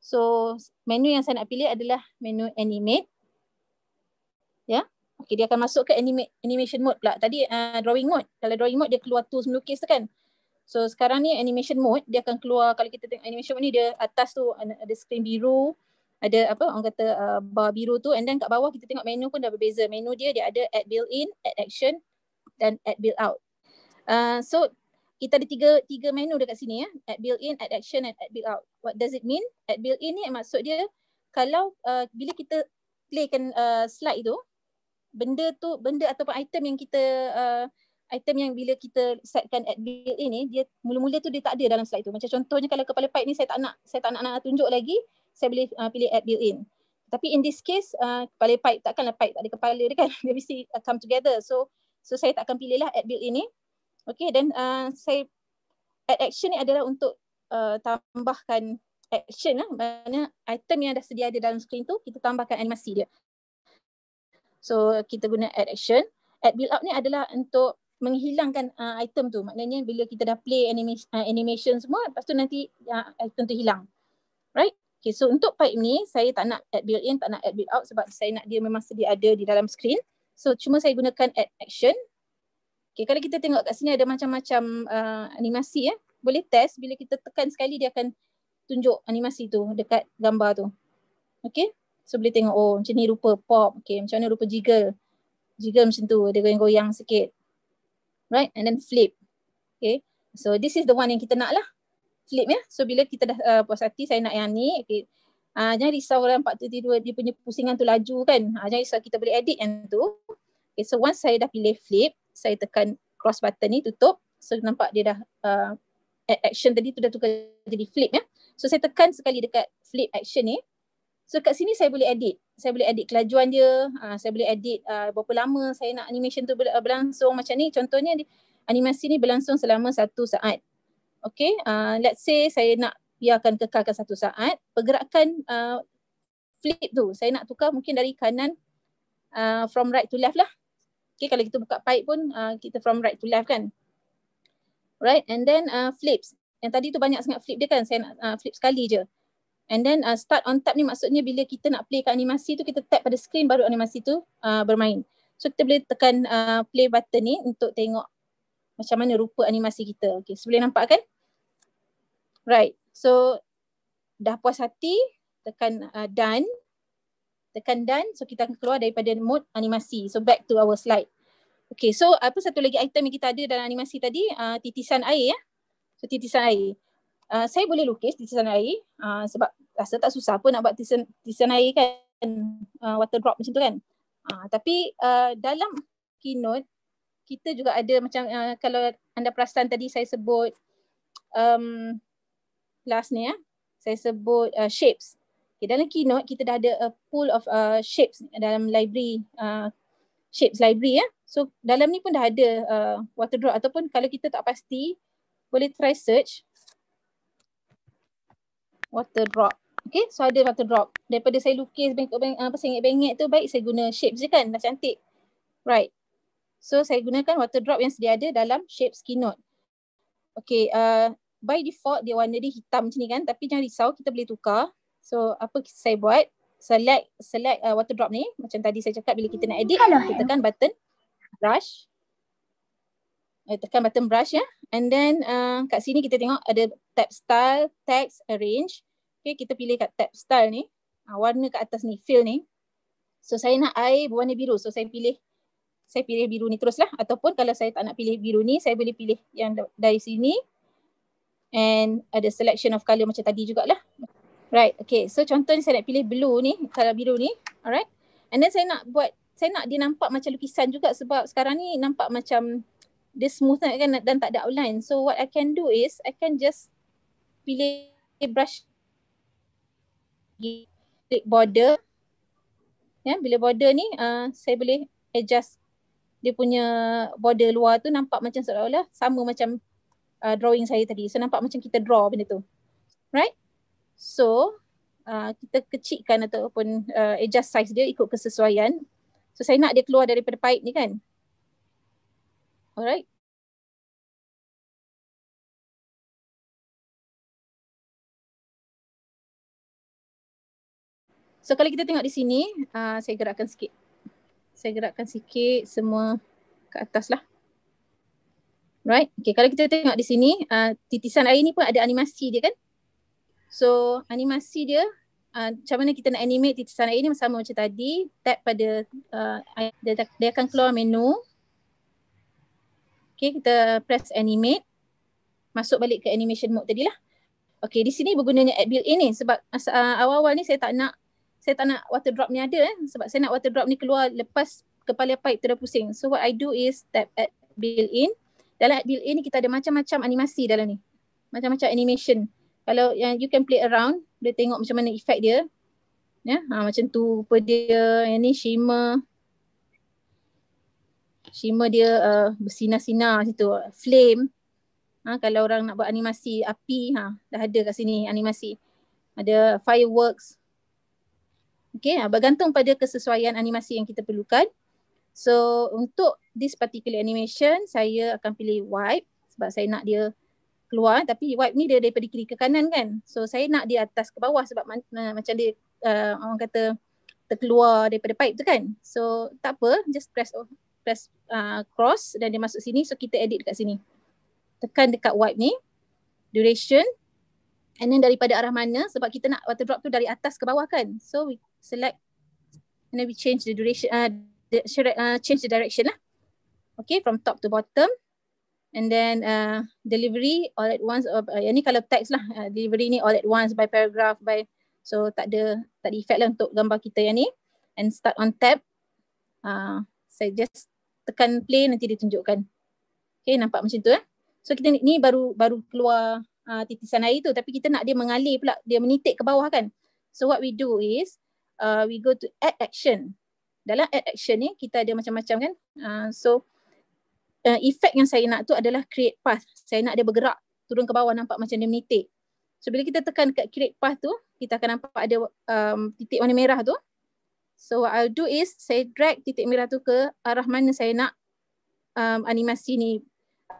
So menu yang saya nak pilih adalah menu animate. Ya. Okay, dia akan masuk ke animation mode pula. Tadi drawing mode. Kalau drawing mode dia keluar tools melukis tu kan. So sekarang ni animation mode, dia akan keluar, kalau kita tengok animation mode ni, dia atas tu ada screen biru, ada orang kata bar biru tu, and then kat bawah kita tengok menu pun dah berbeza. Menu dia ada add built-in, add action dan add build-out. So kita ada tiga menu dekat sini ya. Add built-in, add action and add build-out. What does it mean? Add built-in ni maksud dia kalau bila kita playkan slide tu, benda ataupun item yang bila kita setkan add built-in ni, dia mula-mula tu dia tak ada dalam slide tu. Macam contohnya kalau kepala paip ni saya tak nak tunjuk lagi, saya boleh pilih add built-in. Tapi in this case, kepala paip takkanlah paip tak ada kepala dia kan. Dia mesti come together. So saya tak akan pilih lah add built-in ni. Okay, then saya add action ni adalah untuk tambahkan action lah. Maksudnya item yang dah sedia ada dalam screen tu, kita tambahkan animasi dia. So kita guna add action. Add build-out ni adalah untuk menghilangkan item tu. Maknanya bila kita dah play animation semua, lepas tu nanti item tu hilang. Right? Okay, so untuk pipe ni saya tak nak add built-in, tak nak add build-out sebab saya nak dia memang sedia ada di dalam screen. So cuma saya gunakan add action. Okay, kalau kita tengok kat sini ada macam-macam animasi ya. Boleh test, bila kita tekan sekali dia akan tunjuk animasi tu dekat gambar tu. Okay, so boleh tengok macam ni rupa pop. Okay, macam mana rupa jiggle. Jiggle macam tu, dia goyang-goyang sikit. Right, and then flip. Okay, so this is the one yang kita nak lah. Flip ya. So bila kita dah puas hati, saya nak yang ni. Okay. Jangan risau kalau nampak tu dia punya pusingan tu laju kan. Jangan risau, kita boleh edit yang tu. Okay, so once saya dah pilih flip, saya tekan cross button ni tutup. So nampak dia dah add action tadi tu dah tukar jadi flip ya. So saya tekan sekali dekat flip action ni. So kat sini saya boleh edit. Saya boleh edit kelajuan dia. Saya boleh edit berapa lama saya nak animation tu berlangsung macam ni. Contohnya animasi ni berlangsung selama 1 saat. Okay, let's say saya nak biarkan kekalkan 1 saat, pergerakan flip tu saya nak tukar mungkin dari kanan from right to left lah. Okay, kalau kita buka pipe pun kita from right to left kan. Right, and then flips. Yang tadi tu banyak sangat flip dia kan, saya nak flip sekali je. And then start on tap ni maksudnya bila kita nak play kat animasi tu, kita tap pada screen baru animasi tu bermain. So kita boleh tekan play button ni untuk tengok macam mana rupa animasi kita. Okay, so boleh nampak kan? Right, so dah puas hati, tekan done. Tekan done, so kita akan keluar daripada mode animasi. So back to our slide. Okay, so apa satu lagi item yang kita ada dalam animasi tadi, titisan air ya. So titisan air. Saya boleh lukis titisan air sebab rasa tak susah pun nak buat titisan air kan, water drop macam tu kan. Tapi dalam Keynote kita juga ada macam kalau anda perasan tadi saya sebut last ni ya, saya sebut shapes. Okay, dalam Keynote kita dah ada a pool of shapes dalam library, shapes library ya. So dalam ni pun dah ada water drop, ataupun kalau kita tak pasti boleh try search water drop. Okay, so ada water drop. Daripada saya lukis sengit-bengit tu, baik saya guna shapes je kan, dah cantik. Right. So saya gunakan water drop yang sedia ada dalam shapes Keynote. Okay, by default dia warna dia hitam macam ni kan, tapi jangan risau, kita boleh tukar. So apa saya buat, select water drop ni, macam tadi saya cakap bila kita nak edit, kita tekan button brush. Tekan button brush ya. And then kat sini kita tengok ada tab style, text, arrange. Okay, kita pilih kat tab style ni. Warna kat atas ni, fill ni. So saya nak air berwarna biru. So saya pilih biru ni teruslah. Ataupun kalau saya tak nak pilih biru ni, saya boleh pilih yang dari sini. And ada selection of colour macam tadi jugalah. Right, okay. So contohnya saya nak pilih blue ni, kalau biru ni. Alright. And then saya nak dia nampak macam lukisan juga, sebab sekarang ni nampak macam dia smooth kan dan tak ada outline. So what I can do is I can just pilih brush, klik border. Ya, bila border ni saya boleh adjust dia punya border luar tu nampak macam seolah-olah sama macam drawing saya tadi. So nampak macam kita draw benda tu. Right? So kita kecilkan ataupun adjust size dia ikut kesesuaian. So saya nak dia keluar daripada pipe ni kan. Alright. So kalau kita tengok di sini, saya gerakkan sikit. Saya gerakkan sikit semua ke atas lah. Right. Okay, kalau kita tengok di sini, titisan air ni pun ada animasi dia kan. So animasi dia, macam mana kita nak animate titisan air ni sama macam tadi. Tap pada, dia akan keluar menu. Okay, kita press animate. Masuk balik ke animation mode tadi lah. Okay, di sini bergunanya add built-in ni sebab awal-awal ni saya tak nak water drop ni ada sebab saya nak water drop ni keluar lepas kepala pipe tu dah pusing. So what I do is tap add built-in. Dalam add built-in ni kita ada macam-macam animasi dalam ni. Macam-macam animation. Kalau yang you can play around, boleh tengok macam mana efek dia. Ya, macam tu rupa dia. Yang ni shimmer. Shimmer dia bersinar-sinar situ. Flame. Kalau orang nak buat animasi api, dah ada kat sini animasi. Ada fireworks. Okay, bergantung pada kesesuaian animasi yang kita perlukan. So untuk this particular animation, saya akan pilih wipe sebab saya nak dia keluar. Tapi wipe ni dia daripada kiri ke kanan kan. So saya nak dia atas ke bawah sebab macam dia orang kata terkeluar daripada pipe tu kan. So tak apa, just press cross dan dia masuk sini. So kita edit dekat sini. Tekan dekat wipe ni, duration. And then daripada arah mana, sebab kita nak water drop tu dari atas ke bawah kan. So we select and then we change the duration, change the direction lah. Okay, from top to bottom. And then delivery all at once. Yang ni kalau text lah. Delivery ni all at once, by paragraph, by. So tak ada effect lah untuk gambar kita yang ni. And start on tab. Saya just tekan play, nanti dia tunjukkan. Okay, nampak macam tu So kita ni baru keluar titisan air tu, tapi kita nak dia mengalir pula, dia menitik ke bawah kan. So what we do is we go to add action. Dalam add action ni kita ada macam-macam kan. So effect yang saya nak tu adalah create path. Saya nak dia bergerak turun ke bawah, nampak macam dia menitik. So bila kita tekan kat create path tu, kita akan nampak ada titik warna merah tu. So what I'll do is saya drag titik merah tu ke arah mana saya nak animasi ni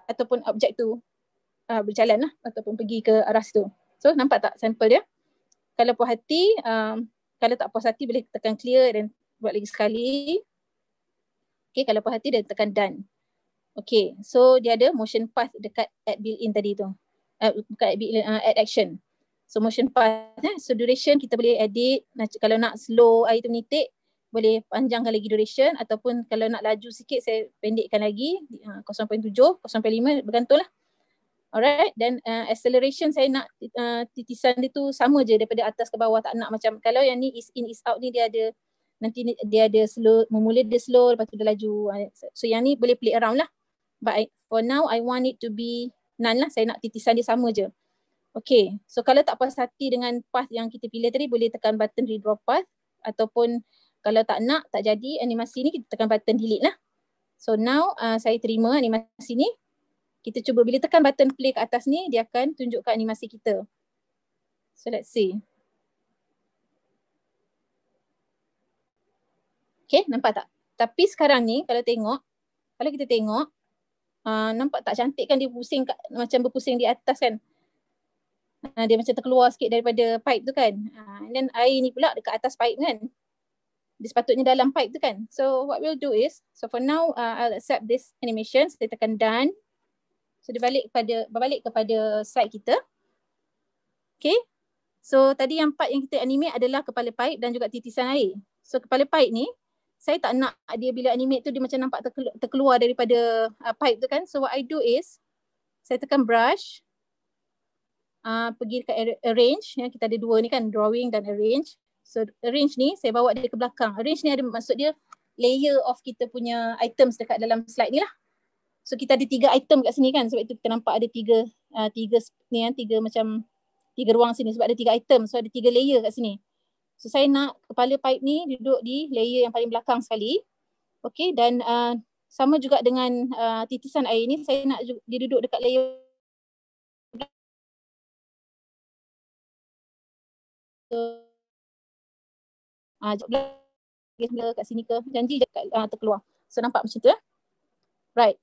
ataupun objek tu berjalan lah, ataupun pergi ke arah situ. So nampak tak sampel dia? Kalau puas hati, kalau tak puas hati boleh tekan clear dan buat lagi sekali. Okay, kalau puas hati dia tekan done. Okay, so dia ada motion path dekat add built-in tadi tu. Bukan add built-in, add action. So motion path, so duration kita boleh edit. Kalau nak slow air tu menitik, boleh panjangkan lagi duration, ataupun kalau nak laju sikit saya pendekkan lagi 0.7, 0.5 bergantung lah. Alright, dan acceleration saya nak titisan dia tu sama je daripada atas ke bawah, tak nak macam kalau yang ni is in is out ni dia ada nanti dia ada slow, memula dia slow lepas tu dia laju. So yang ni boleh play around lah. But for now I want it to be none lah, saya nak titisan dia sama je. Okay, so kalau tak puas hati dengan path yang kita pilih tadi, boleh tekan button redraw path, ataupun kalau tak nak, tak jadi animasi ni, kita tekan button delete lah. So now saya terima animasi ni. Kita cuba bila tekan button play kat atas ni, dia akan tunjukkan animasi kita. So let's see. Okay, nampak tak? Tapi sekarang ni kalau kita tengok, nampak tak cantik kan dia pusing macam berpusing di atas kan? Dia macam terkeluar sikit daripada pipe tu kan? And then air ni pula dekat atas pipe kan? Dia sepatutnya dalam pipe tu kan? So what we'll do is, so for now I'll accept this animation. Saya tekan done. So dia berbalik kepada slide kita. Okay. So tadi yang part yang kita animate adalah kepala pipe dan juga titisan air. So kepala pipe ni, saya tak nak dia bila animate tu dia macam nampak terkeluar daripada pipe tu kan. So what I do is, saya tekan brush, pergi dekat arrange, ya, kita ada dua ni kan, drawing dan arrange. So arrange ni saya bawa dia ke belakang. Arrange ni ada maksud dia layer of kita punya items dekat dalam slide ni lah. So kita ada 3 item kat sini kan, sebab itu kita nampak ada tiga ni kan, tiga ruang sini sebab ada 3 item. So ada 3 layer kat sini. So saya nak kepala pipe ni duduk di layer yang paling belakang sekali. Okay, dan sama juga dengan titisan air ni, saya nak dia duduk dekat layer kat sini ke, janji je terkeluar. So nampak macam tu ya. Right.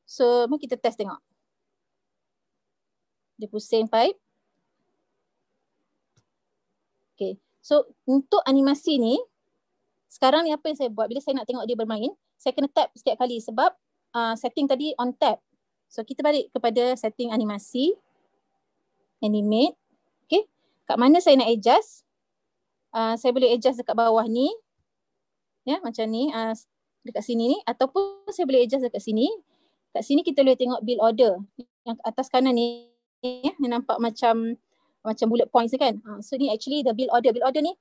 So mari kita test tengok. Dia pusing pipe. Okay. So untuk animasi ni, sekarang ni apa yang saya buat bila saya nak tengok dia bermain, saya kena tap setiap kali sebab setting tadi on tap. So kita balik kepada setting animasi, animate. Okay. Kat mana saya nak adjust? Saya boleh adjust dekat bawah ni. Ya, macam ni. Dekat sini ni. Ataupun saya boleh adjust dekat sini. Kat sini kita boleh tengok build order. Yang atas kanan ni, ya, yang nampak macam bullet points ni kan. So ni actually the build order. Build order ni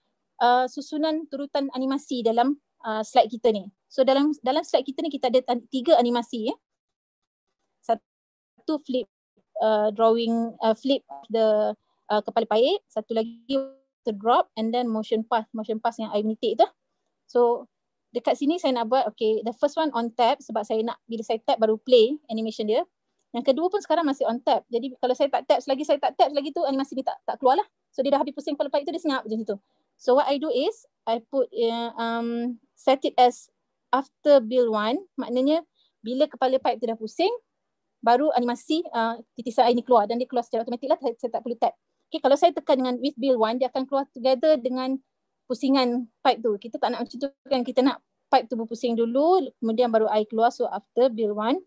susunan turutan animasi dalam slide kita ni. So dalam slide kita ni kita ada 3 animasi ya. Satu flip drawing, flip the kepala pipe, satu lagi to drop, and then motion pass yang air menitik tu. So dekat sini saya nak buat, okay, the first one on tap sebab saya nak bila saya tap baru play animation dia. Yang kedua pun sekarang masih on tap. Jadi kalau saya tak tap selagi tu animasi ni tak keluar lah. So dia dah habis pusing kepala pipe tu, dia senyap macam situ. So what I do is I put set it as after build 1, maknanya bila kepala pipe tu dah pusing baru animasi titisan air ni keluar, dan dia keluar secara automatik lah, saya tak perlu tap. Okay, kalau saya tekan dengan with build 1, dia akan keluar together dengan pusingan pipe tu. Kita tak nak macam tu kan, kita nak pipe tu berpusing dulu, kemudian baru air keluar. So after build 1.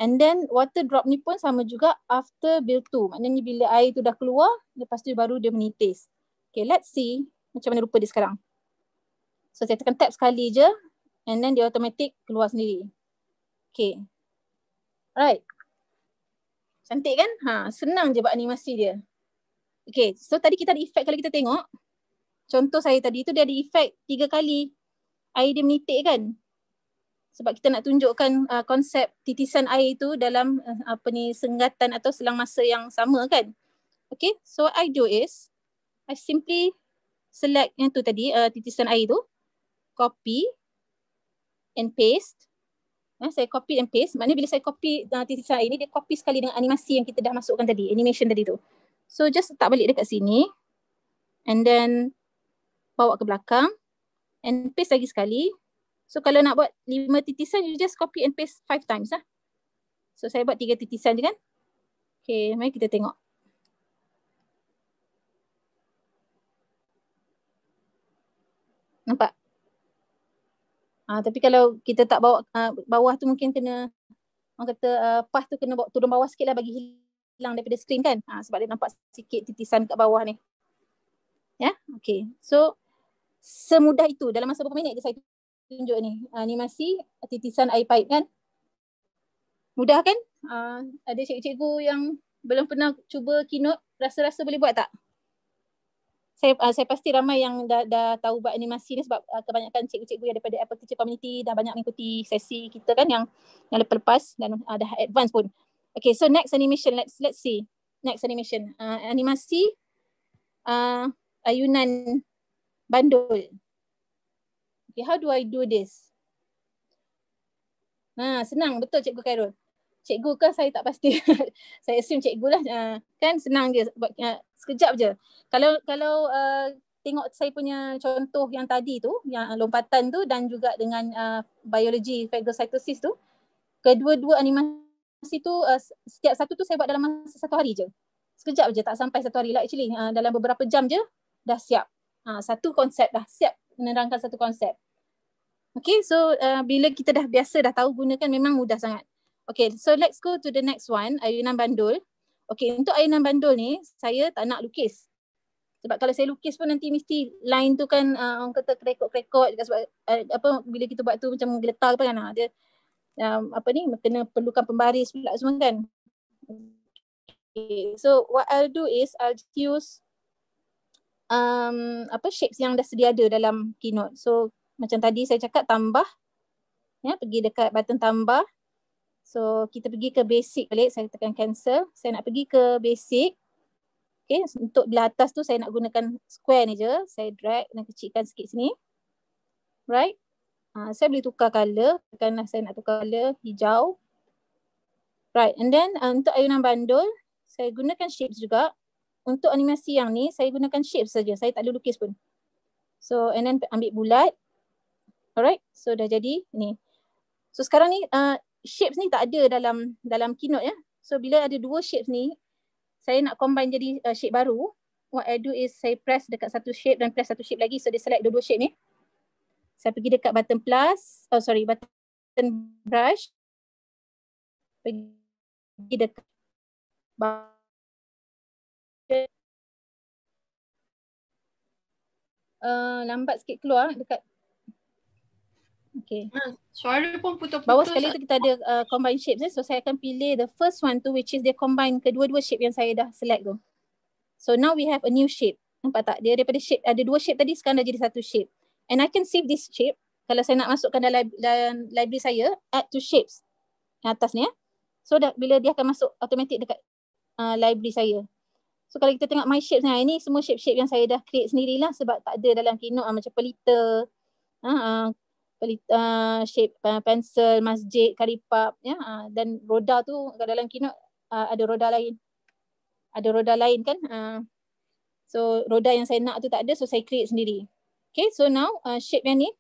And then water drop ni pun sama juga after build 2. Maknanya bila air tu dah keluar, lepas tu baru dia menitis. Okay, let's see macam mana rupa dia sekarang. So saya tekan tap sekali je, and then dia automatic keluar sendiri. Okay. Alright. Cantik kan? Senang je buat animasi dia. Okay, so tadi kita ada efek kalau kita tengok. Contoh saya tadi tu dia ada efek 3 kali air dia menitik kan. Sebab kita nak tunjukkan konsep titisan air tu dalam senggatan atau selang masa yang sama kan. Okay, so what I do is I simply select yang tu tadi, titisan air tu, copy and paste. Saya copy and paste. Maknanya bila saya copy titisan ini, dia copy sekali dengan animasi yang kita dah masukkan tadi, animation tadi tu. So just letak balik dekat sini and then bawa ke belakang and paste lagi sekali. So kalau nak buat 5 titisan, you just copy and paste 5 times lah. So saya buat 3 titisan je kan. Okay, mari kita tengok. Nampak? Tapi kalau kita tak bawa bawah tu mungkin kena, orang kata path tu kena bawa turun bawah sikit lah bagi hilang daripada screen kan. Sebab dia nampak sikit titisan kat bawah ni. Ya, okay. So semudah itu, dalam masa berapa minit je saya tunjuk ni. Animasi titisan air paip kan. Mudah kan? Ada cikgu-cikgu yang belum pernah cuba Keynote, rasa-rasa boleh buat tak? Saya pasti ramai yang dah tahu buat animasi ni sebab kebanyakan cikgu-cikgu yang daripada Apple Teacher Community dah banyak mengikuti sesi kita kan yang lepas-lepas dan dah advance pun. Okay, so next animation, let's see. Next animation, animasi ayunan bandul. Okay, how do I do this? Senang betul Cikgu Khairul. Cikgu kan saya tak pasti. Saya assume cikgu lah. Kan senang je. Sekejap je. Kalau tengok saya punya contoh yang tadi tu, yang lompatan tu dan juga dengan biologi phagocytosis tu, kedua-dua animasi tu, setiap satu tu saya buat dalam masa 1 hari je. Sekejap je, tak sampai 1 hari lah actually. Dalam beberapa jam je dah siap. Satu konsep dah siap menerangkan satu konsep. Okay, so bila kita dah biasa dah tahu gunakan memang mudah sangat. Okay, so let's go to the next one, ayunan bandul. Okay, untuk ayunan bandul ni, saya tak nak lukis. Sebab kalau saya lukis pun nanti mesti line tu kan orang kata kerekot-kerekot sebab bila kita buat tu macam geletar apa kan. Dia kena perlukan pembaris pula semua kan. Okay, so what I'll do is I'll use shapes yang dah sedia ada dalam Keynote. So macam tadi saya cakap tambah, ya, pergi dekat button tambah. So kita pergi ke basic balik, saya tekan cancel. Saya nak pergi ke basic. Okay, untuk belah atas tu saya nak gunakan square ni je. Saya drag dan kecilkan sikit sini. Right. Saya boleh tukar colour. Tekanlah saya nak tukar colour hijau. Right, and then untuk ayunan bandul, saya gunakan shapes juga. Untuk animasi yang ni, saya gunakan shapes saja. Saya tak perlu lukis pun. So, and then ambil bulat. Alright, so dah jadi ni. So sekarang ni shapes ni tak ada dalam Keynote ya. So bila ada 2 shapes ni, saya nak combine jadi shape baru. What I do is saya press dekat satu shape dan press satu shape lagi. So dia select dua-dua shape ni. Saya pergi dekat button plus, button brush. Pergi dekat lambat sikit keluar dekat. Okay. Suara pun putus-putus. Bawah sekali tu kita ada combine shapes so saya akan pilih the first one tu which is dia combine kedua-dua shape yang saya dah select tu. So now we have a new shape. Nampak tak? Dia daripada shape, ada 2 shape tadi sekarang dah jadi satu shape. And I can save this shape. Kalau saya nak masukkan dalam library saya, add to shapes. Yang atas ni ya. So bila dia akan masuk automatic dekat library saya. So kalau kita tengok my shapes ni, ini semua shape-shape yang saya dah create sendirilah sebab tak ada dalam Keynote macam pelita, shape pensel, masjid, karipap ya, dan roda tu dalam Keynote ada roda lain. Ada roda lain kan. So roda yang saya nak tu tak ada, so saya create sendiri. Okay, so now shape yang ni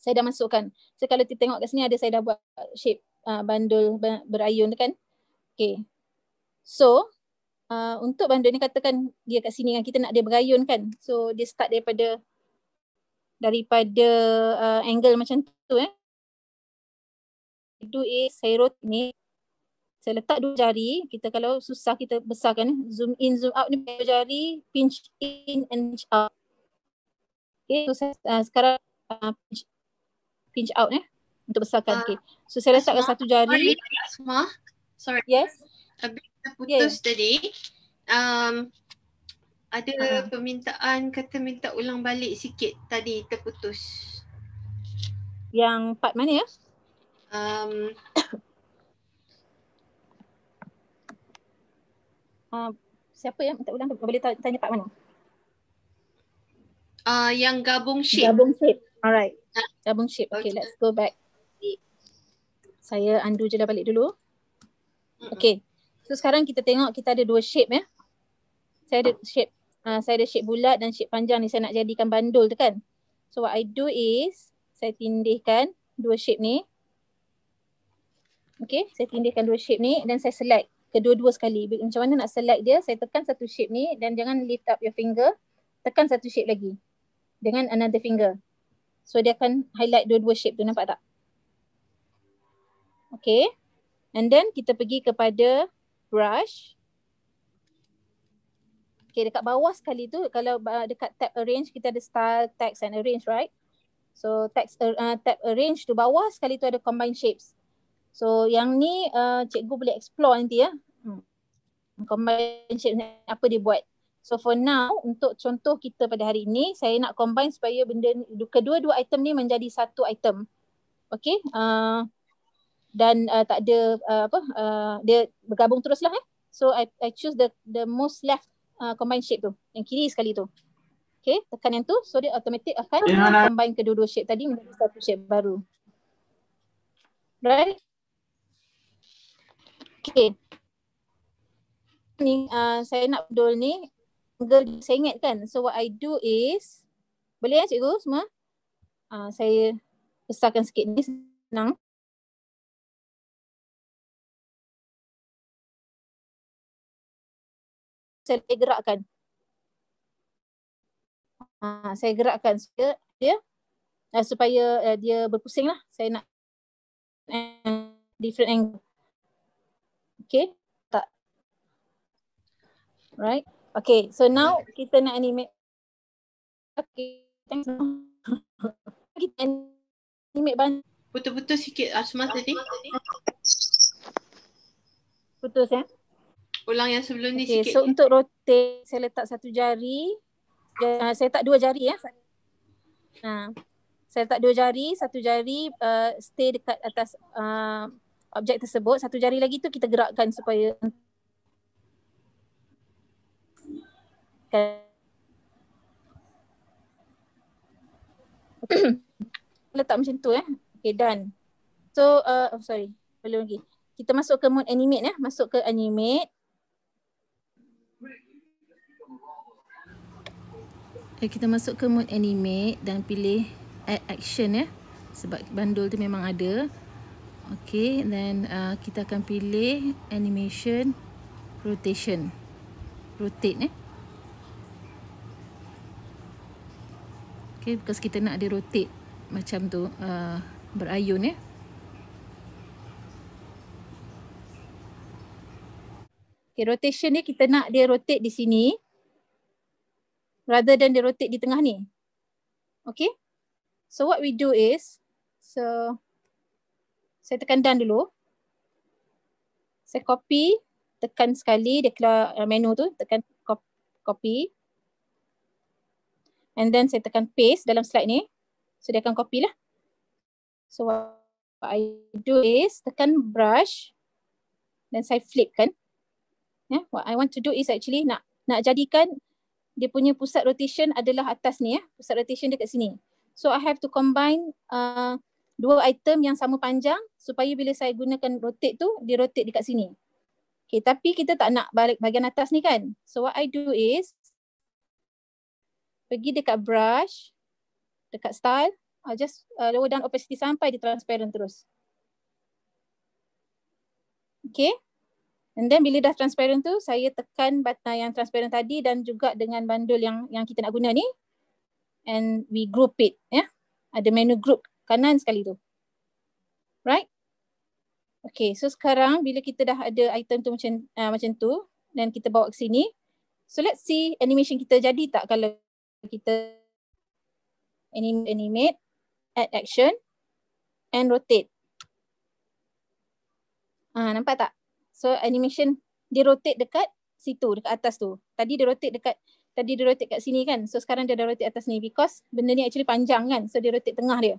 saya dah masukkan. So kalau kita tengok kat sini ada saya dah buat shape bandul berayun kan. Okay. So untuk bandul ni katakan dia kat sini kan, kita nak dia berayun kan. So dia start daripada angle macam tu Do is saya rotate ni. Saya letak 2 jari. Kita kalau susah kita besarkan zoom in zoom out ni 2 jari, pinch in and pinch out. Okay, so saya sekarang pinch out untuk besarkan. Okay. So saya letakkan 1 jari. Sorry. Yes. Habis terputus tadi. Ada permintaan kata minta ulang balik sikit tadi terputus. Yang part mana ya? Siapa yang minta ulang? Boleh tanya part mana? Yang gabung shape. Gabung shape. Alright. Gabung shape. Okay, let's go back. Saya undo je lah balik dulu. Okay. So sekarang kita tengok kita ada dua shape ya. Saya ada shape bulat dan shape panjang ni, saya nak jadikan bandul tu kan. So what I do is saya tindihkan dua shape ni. Okay, saya tindihkan dua shape ni dan saya select kedua-dua sekali. Macam mana nak select dia? Saya tekan satu shape ni dan jangan lift up your finger. Tekan satu shape lagi dengan another finger. So dia akan highlight dua-dua shape tu, nampak tak? Okay. And then kita pergi kepada brush. Okay, dekat bawah sekali tu, kalau dekat tab arrange, kita ada style, text and arrange, right? So text, tab arrange tu bawah sekali tu ada combine shapes. So yang ni cikgu boleh explore nanti ya. Combine shapes apa dia buat. So for now, untuk contoh kita pada hari ini, saya nak combine supaya benda kedua-dua item ni menjadi satu item. Okay. Dan tak ada dia bergabung teruslah So I choose the most left combine shape tu, yang kiri sekali tu. Okay, tekan yang tu, so dia automatic akan combine kedua-dua shape tadi menjadi satu shape baru. Right? Okay. Ni saya nak bedul ni angle saya ingat kan. So what I do is, boleh cikgu semua? Saya besarkan sikit ni, senang. Saya gerakkan. Saya gerakkan supaya dia berpusing lah. Saya nak different angle. Okay, tak? Right. Okay, so now kita nak animate. Okay, kita animate banyak. Putus-putus sikit Asma tadi. Putus ya. Ulang yang sebelum ni Okay, sikit. so untuk rotate, saya letak satu jari. Saya letak dua jari ya. Saya letak dua jari, satu jari stay dekat atas objek tersebut. Satu jari lagi tu kita gerakkan supaya letak macam tu ya. Okay, done. So, sorry, belum lagi. Kita masuk ke mode animate ya. Masuk ke animate. Kita masuk ke mode animate dan pilih add action ya. Sebab bandul tu memang ada. Okay, then kita akan pilih animation rotation. Rotate Okay, because kita nak dia rotate macam tu, berayun ya. Okay, rotation ni kita nak dia rotate di sini rather than dia rotate di tengah ni. Okay. So what we do is, saya tekan done dulu. Saya copy, tekan sekali, dia keluar menu tu, tekan copy. And then saya tekan paste dalam slide ni. So dia akan copy lah. So what I do is, tekan brush dan saya flip kan. Yeah, what I want to do is actually nak jadikan dia punya pusat rotation adalah atas ni ya. Pusat rotation dekat sini. So I have to combine dua item yang sama panjang supaya bila saya gunakan rotate tu, dia rotate dekat sini. Okay, tapi kita tak nak balik bahagian atas ni kan. So what I do is, pergi dekat brush, dekat style, just lower down opacity sampai dia transparent terus. Okay. And then bila dah transparent tu, saya tekan button yang transparent tadi dan juga dengan bandul yang kita nak guna ni. And we group it. Ya. Ada menu group kanan sekali tu. Right? Okay, so sekarang bila kita dah ada item tu macam tu dan kita bawa ke sini. So let's see animation kita jadi tak kalau kita animate, add action and rotate. Nampak tak? So animation dia rotate dekat situ, dekat atas tu. Tadi dia rotate kat sini kan. So sekarang dia dah rotate atas ni because benda ni actually panjang kan. So dia rotate tengah dia.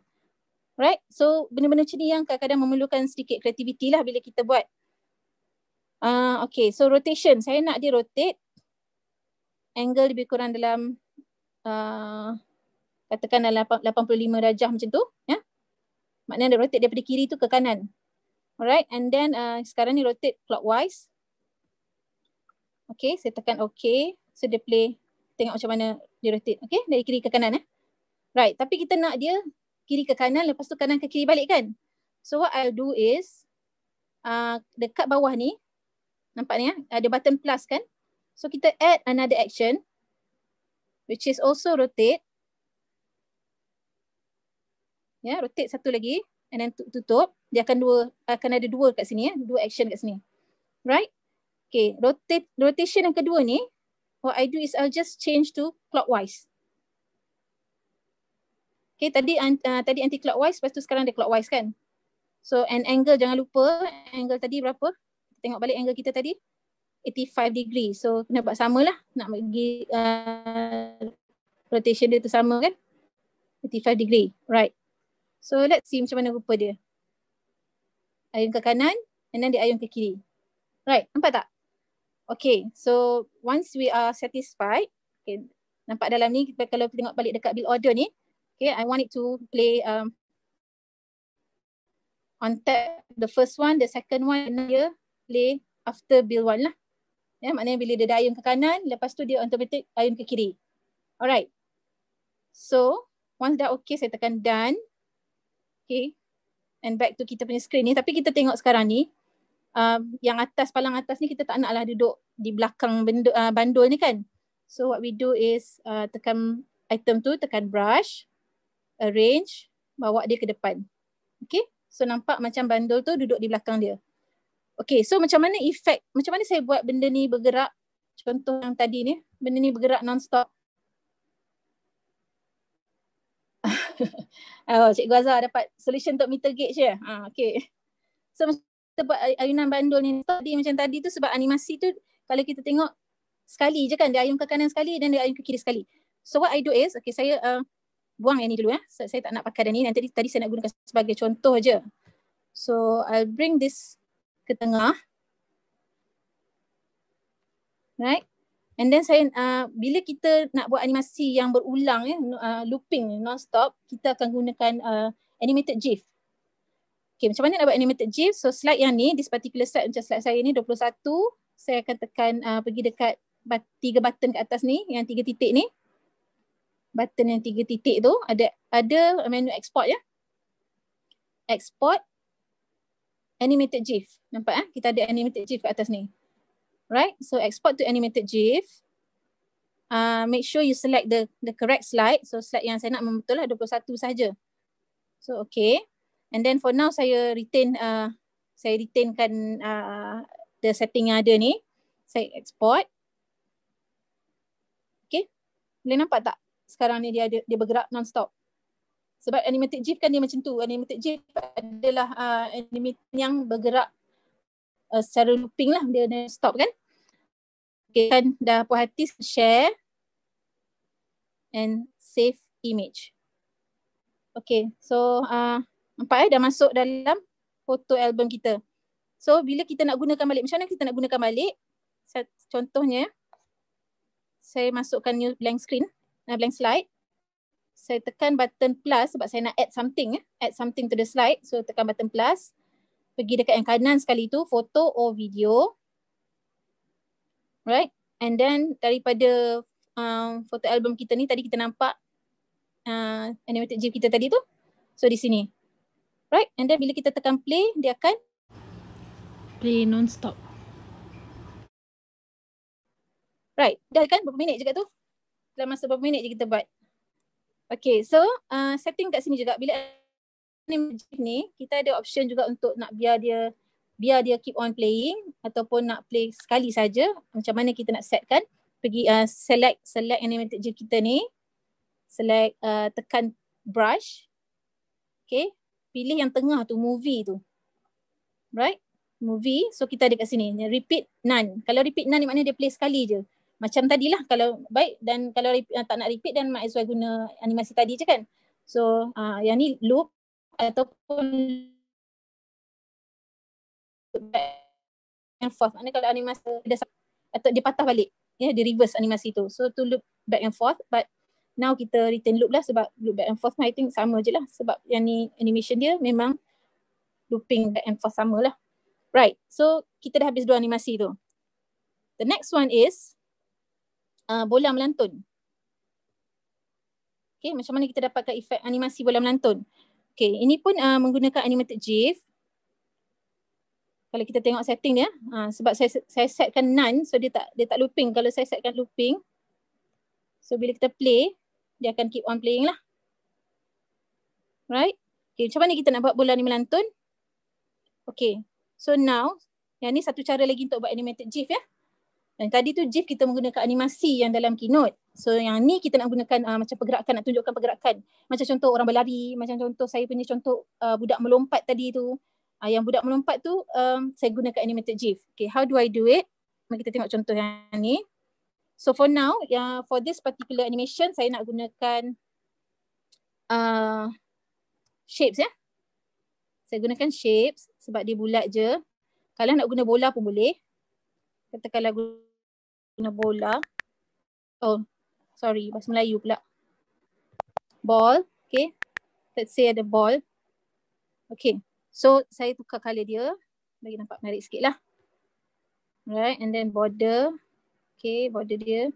Right? So benda-benda macam ni yang kadang-kadang memerlukan sedikit kreativiti lah bila kita buat. Okay, so rotation. Saya nak dia rotate. Angle lebih kurang dalam katakan dalam 85 darjah macam tu. Ya? Maknanya dia rotate daripada kiri tu ke kanan. Alright, and then sekarang ni rotate clockwise. Okay, saya tekan okay. So dia play, tengok macam mana dia rotate. Okay, dari kiri ke kanan Right, tapi kita nak dia kiri ke kanan, lepas tu kanan ke kiri balik kan. So what I'll do is, dekat bawah ni, nampak ni ada button plus kan. So kita add another action, which is also rotate. Ya, rotate satu lagi, and then tutup. Dia akan ada dua kat sini dua action kat sini. Right? Okay, rotation yang kedua ni, what I do is I'll just change to clockwise. Okay, tadi anti-clockwise, lepas tu sekarang dia clockwise kan. So, and angle jangan lupa, angle tadi berapa? Tengok balik angle kita tadi, 85 degree. So, kena buat sama lah, nak bagi rotation dia tu sama kan. 85 degree, right. So, let's see macam mana rupa dia. Ayun ke kanan, and then dia ayun ke kiri. Right, nampak tak? Okay, so once we are satisfied, okay, nampak dalam ni, kalau tengok balik dekat build order ni, okay, I want it to play on tap the first one, the second one, and dia play after build one lah. Ya, maknanya bila dia dah ayun ke kanan, lepas tu dia automatic ayun ke kiri. Alright. So, once dah okay, saya tekan done. Okay. And back to kita punya screen ni. Tapi kita tengok sekarang ni, yang atas, palang atas ni kita tak naklah duduk di belakang bandul ni kan. So what we do is tekan item tu, tekan brush, arrange, bawa dia ke depan. Okay. So nampak macam bandul tu duduk di belakang dia. Okay, so macam mana efek, macam mana saya buat benda ni bergerak. Contoh yang tadi ni, benda ni bergerak non-stop. Oh, Cikgu Azhar dapat solution untuk meter gauge je. Okay. So kita buat ayunan bandul ni tadi macam tadi tu sebab animasi tu kalau kita tengok sekali je kan, dia ayun ke kanan sekali dan dia ayun ke kiri sekali. So what I do is, okay, saya buang yang ni dulu saya tak nak pakai dah ni, nanti tadi saya nak gunakan sebagai contoh je. So I'll bring this ke tengah. Right. And then saya bila kita nak buat animasi yang berulang looping non-stop, kita akan gunakan animated GIF. Okay, macam mana nak buat animated GIF? So slide yang ni, this particular slide macam slide saya ni 21, saya akan tekan pergi dekat 3 button kat atas ni, yang 3 titik ni. Button yang 3 titik tu ada menu export ya. Export animated GIF. Nampak kita ada animated GIF kat atas ni. Right, so export to animated GIF. Make sure you select the correct slide. So slide yang saya nak betul lah 21 saja. So okay. And then for now saya retainkan the setting yang ada ni. Saya export. Okay. Boleh nampak tak? Sekarang ni dia bergerak non-stop. Sebab animated GIF kan dia macam tu. Animated GIF adalah animation yang bergerak secara looping lah. Dia stop kan. Okay, kan dah puas hati, share and save image. Okay, so nampak dah masuk dalam foto album kita. So bila kita nak gunakan balik, macam mana kita nak gunakan balik? Contohnya, saya masukkan new blank screen, blank slide. Saya tekan button plus sebab saya nak add something to the slide. So tekan button plus, pergi dekat yang kanan sekali tu, foto or video. Right, and then daripada foto album kita ni tadi kita nampak animated GIF kita tadi tu. So di sini. Right, and then bila kita tekan play, dia akan play non-stop. Right, dah kan berapa minit juga tu? Dalam masa berapa minit je kita buat. Okay, so setting kat sini juga. Bila animated GIF ni, kita ada option juga untuk nak biar dia keep on playing ataupun nak play sekali saja. Macam mana kita nak setkan? Pergi select animated GIF kita ni. Select, tekan brush. Okay. Pilih yang tengah tu, movie tu. Right? Movie. So kita ada kat sini. Repeat none. Kalau repeat none ni maknanya dia play sekali je. Macam tadilah kalau baik, dan kalau tak nak repeat dan might as well guna animasi tadi je kan. So yang ni loop ataupun back and forth. Maknanya kalau animasi atau dia patah balik, dia reverse animasi tu. So to loop back and forth, but now kita retain loop lah sebab loop back and forth I think sama je lah sebab yang ni animation dia memang looping back and forth sama lah. Right, so kita dah habis 2 animasi tu. The next one is bola melantun. Okay, macam mana kita dapatkan efek animasi bola melantun? Okay, ini pun menggunakan animated GIF. Kalau kita tengok setting dia, sebab saya setkan none, so dia tak looping. Kalau saya setkan looping, so bila kita play, dia akan keep on playing lah. Right? Okay, macam mana kita nak buat bola ni melantun? Okay, so now, yang ni satu cara lagi untuk buat animated GIF ya. Dan tadi tu GIF kita menggunakan animasi yang dalam Keynote. So yang ni kita nak gunakan macam pergerakan, nak tunjukkan pergerakan. Macam contoh orang berlari, macam contoh saya punya contoh budak melompat tadi tu. Yang budak melompat tu saya gunakan animated GIF. Okay, how do I do it? Mari kita tengok contoh yang ni. So for now, for this particular animation, saya nak gunakan shapes ya. Saya gunakan shapes sebab dia bulat je. Kalau nak guna bola pun boleh. Katakanlah guna bola. Oh, sorry, bahasa Melayu pula. Ball, okay. Let's say ada ball. Okay, so saya tukar colour dia. Bagi nampak menarik sikit lah. Right, and then border. Okay, border dia.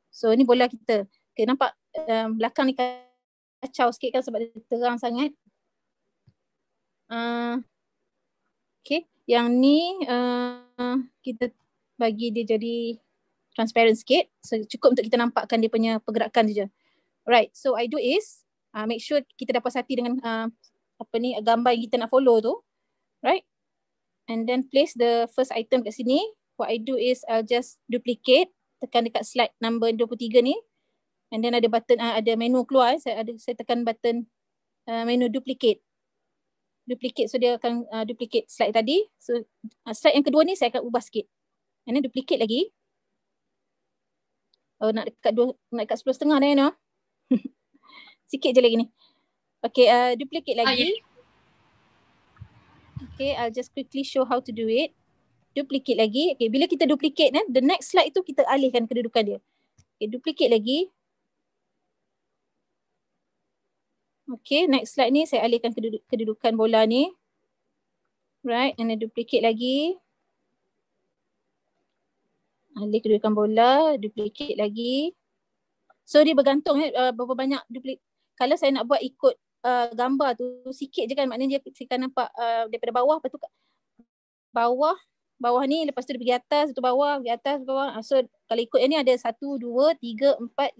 So ni bola kita. Okay, nampak belakang ni kacau sikit kan sebab dia terang sangat. Okay, yang ni kita bagi dia jadi transparent sikit. So cukup untuk kita nampakkan dia punya pergerakan je. Right, so I do is make sure kita dah puas hati dengan gambar yang kita nak follow tu. Right, and then place the first item kat sini. What I do is I'll just duplicate, tekan dekat slide number 23 ni. And then ada button, ada menu keluar. Saya tekan button menu duplicate. Duplicate, so dia akan duplicate slide tadi. So slide yang kedua ni saya akan ubah sikit. And then duplicate lagi. Oh, nak dekat 10.5 dah no? Sikit je lagi ni. Okay, duplicate lagi. Okay, I'll just quickly show how to do it. Duplicate lagi. Okay, bila kita duplicate the next slide tu kita alihkan kedudukan dia. Okay, duplicate lagi. Okay, next slide ni saya alihkan kedudukan bola ni. Right, and then duplicate lagi. Alih kedudukan bola, duplicate lagi. So dia bergantung berapa banyak duplicate. Kalau saya nak buat ikut gambar tu sikit je kan, maknanya dia akan nampak daripada bawah, lepas tu bawah ni, lepas tu dia pergi atas, tu bawah, pergi atas, bawah. So kalau ikut yang ni ada 1, 2, 3, 4,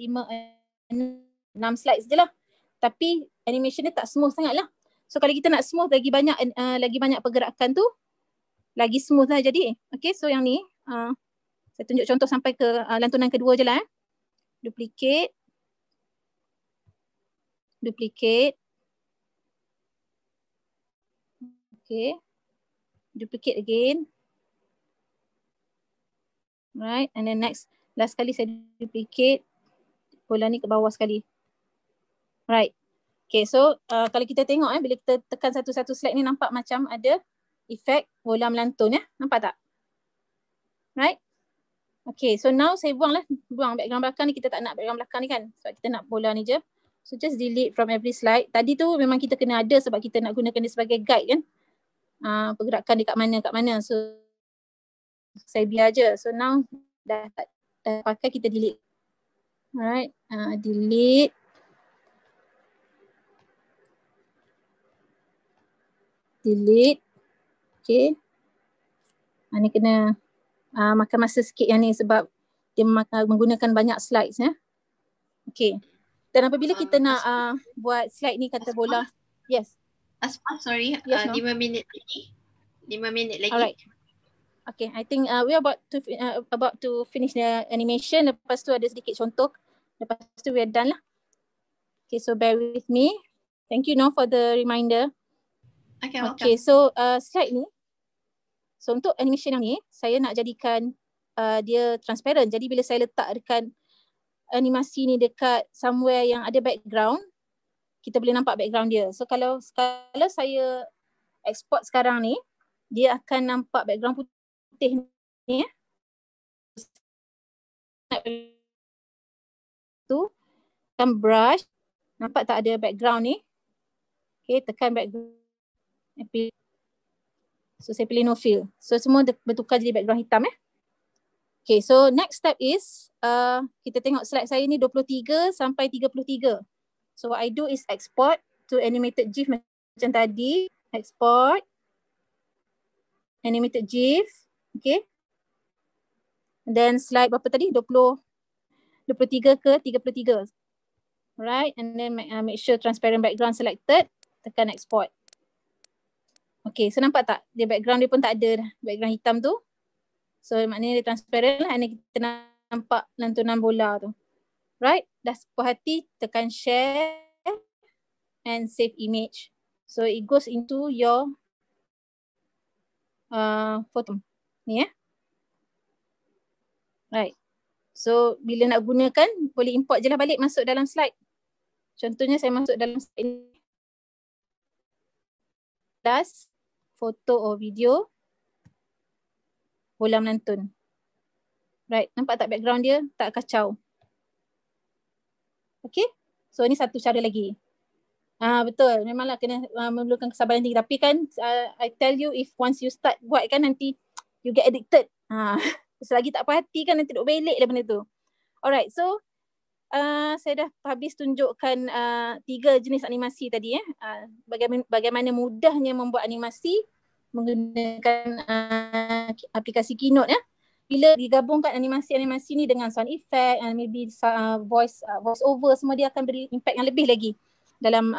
5, 6 slides je lah. Tapi animation dia tak smooth sangat lah. So kalau kita nak smooth lagi banyak pergerakan tu, lagi smooth lah jadi. Okay, so yang ni saya tunjuk contoh sampai ke lantunan kedua je lah. Duplicate. Duplicate. Okay. Duplicate again. Right, and then next, last kali saya duplicate. Bola ni ke bawah sekali. Right. Okay, so kalau kita tengok bila kita tekan satu-satu slide ni nampak macam ada efek bola melantun ya. Nampak tak? Right? Okay, so now saya buang background belakang ni. Kita tak nak background belakang ni kan. Sebab kita nak bola ni je. So just delete from every slide. Tadi tu memang kita kena ada sebab kita nak gunakan dia sebagai guide kan. Pergerakan dia kat mana. So saya biar je. So now dah pakai, kita delete. Alright, delete. Delete. Okay. Ni kena makan masa sikit yang ni sebab dia menggunakan banyak slides ya. Okay. Dan apabila kita nak buat slide ni kata bola. Yes. Asma, sorry. Yes, 5 minit lagi. 5 minit lagi. Alright. Okay, I think we are about to finish the animation. Lepas tu ada sedikit contoh. Lepas tu we are done lah. Okay, so bear with me. Thank you for the reminder. Okay, okay, so slide ni. So untuk animation yang ni, saya nak jadikan dia transparent. Jadi bila saya letakkan animasi ni dekat somewhere yang ada background, kita boleh nampak background dia. So kalau saya export sekarang ni, dia akan nampak background putih ni ya. Tu tekan brush, nampak tak ada background ni. Okay, tekan background. So saya pilih no fill. So semua bertukar jadi background hitam Okay, so next step is kita tengok slide saya ni 23 sampai 33. So what I do is export to animated GIF macam tadi. Export animated GIF. Okay. And then slide berapa tadi? 23 ke 33. Right, and then make sure transparent background selected. Tekan export. Okay, so nampak tak? Dia background dia pun tak ada dah. Background hitam tu. So maknanya dia transparent lah. And kita nampak lantunan bola tu. Right, dah puas hati, tekan share and save image. So it goes into your photo. Ni Right. So bila nak gunakan, boleh import je lah balik masuk dalam slide. Contohnya saya masuk dalam slide ini. Plus foto or video bola menantun. Right, nampak tak background dia tak kacau. Okay, so ini satu cara lagi. Betul, memanglah kena memerlukan kesabaran tinggi. Tapi kan I tell you, if once you start buat kan nanti you get addicted. Selagi tak perhati kan nanti duk belik lah benda tu. Alright, so saya dah habis tunjukkan 3 jenis animasi tadi bagaimana mudahnya membuat animasi menggunakan aplikasi Keynote Bila digabungkan animasi-animasi ni dengan sound effect and maybe voice over, semua dia akan beri impact yang lebih lagi dalam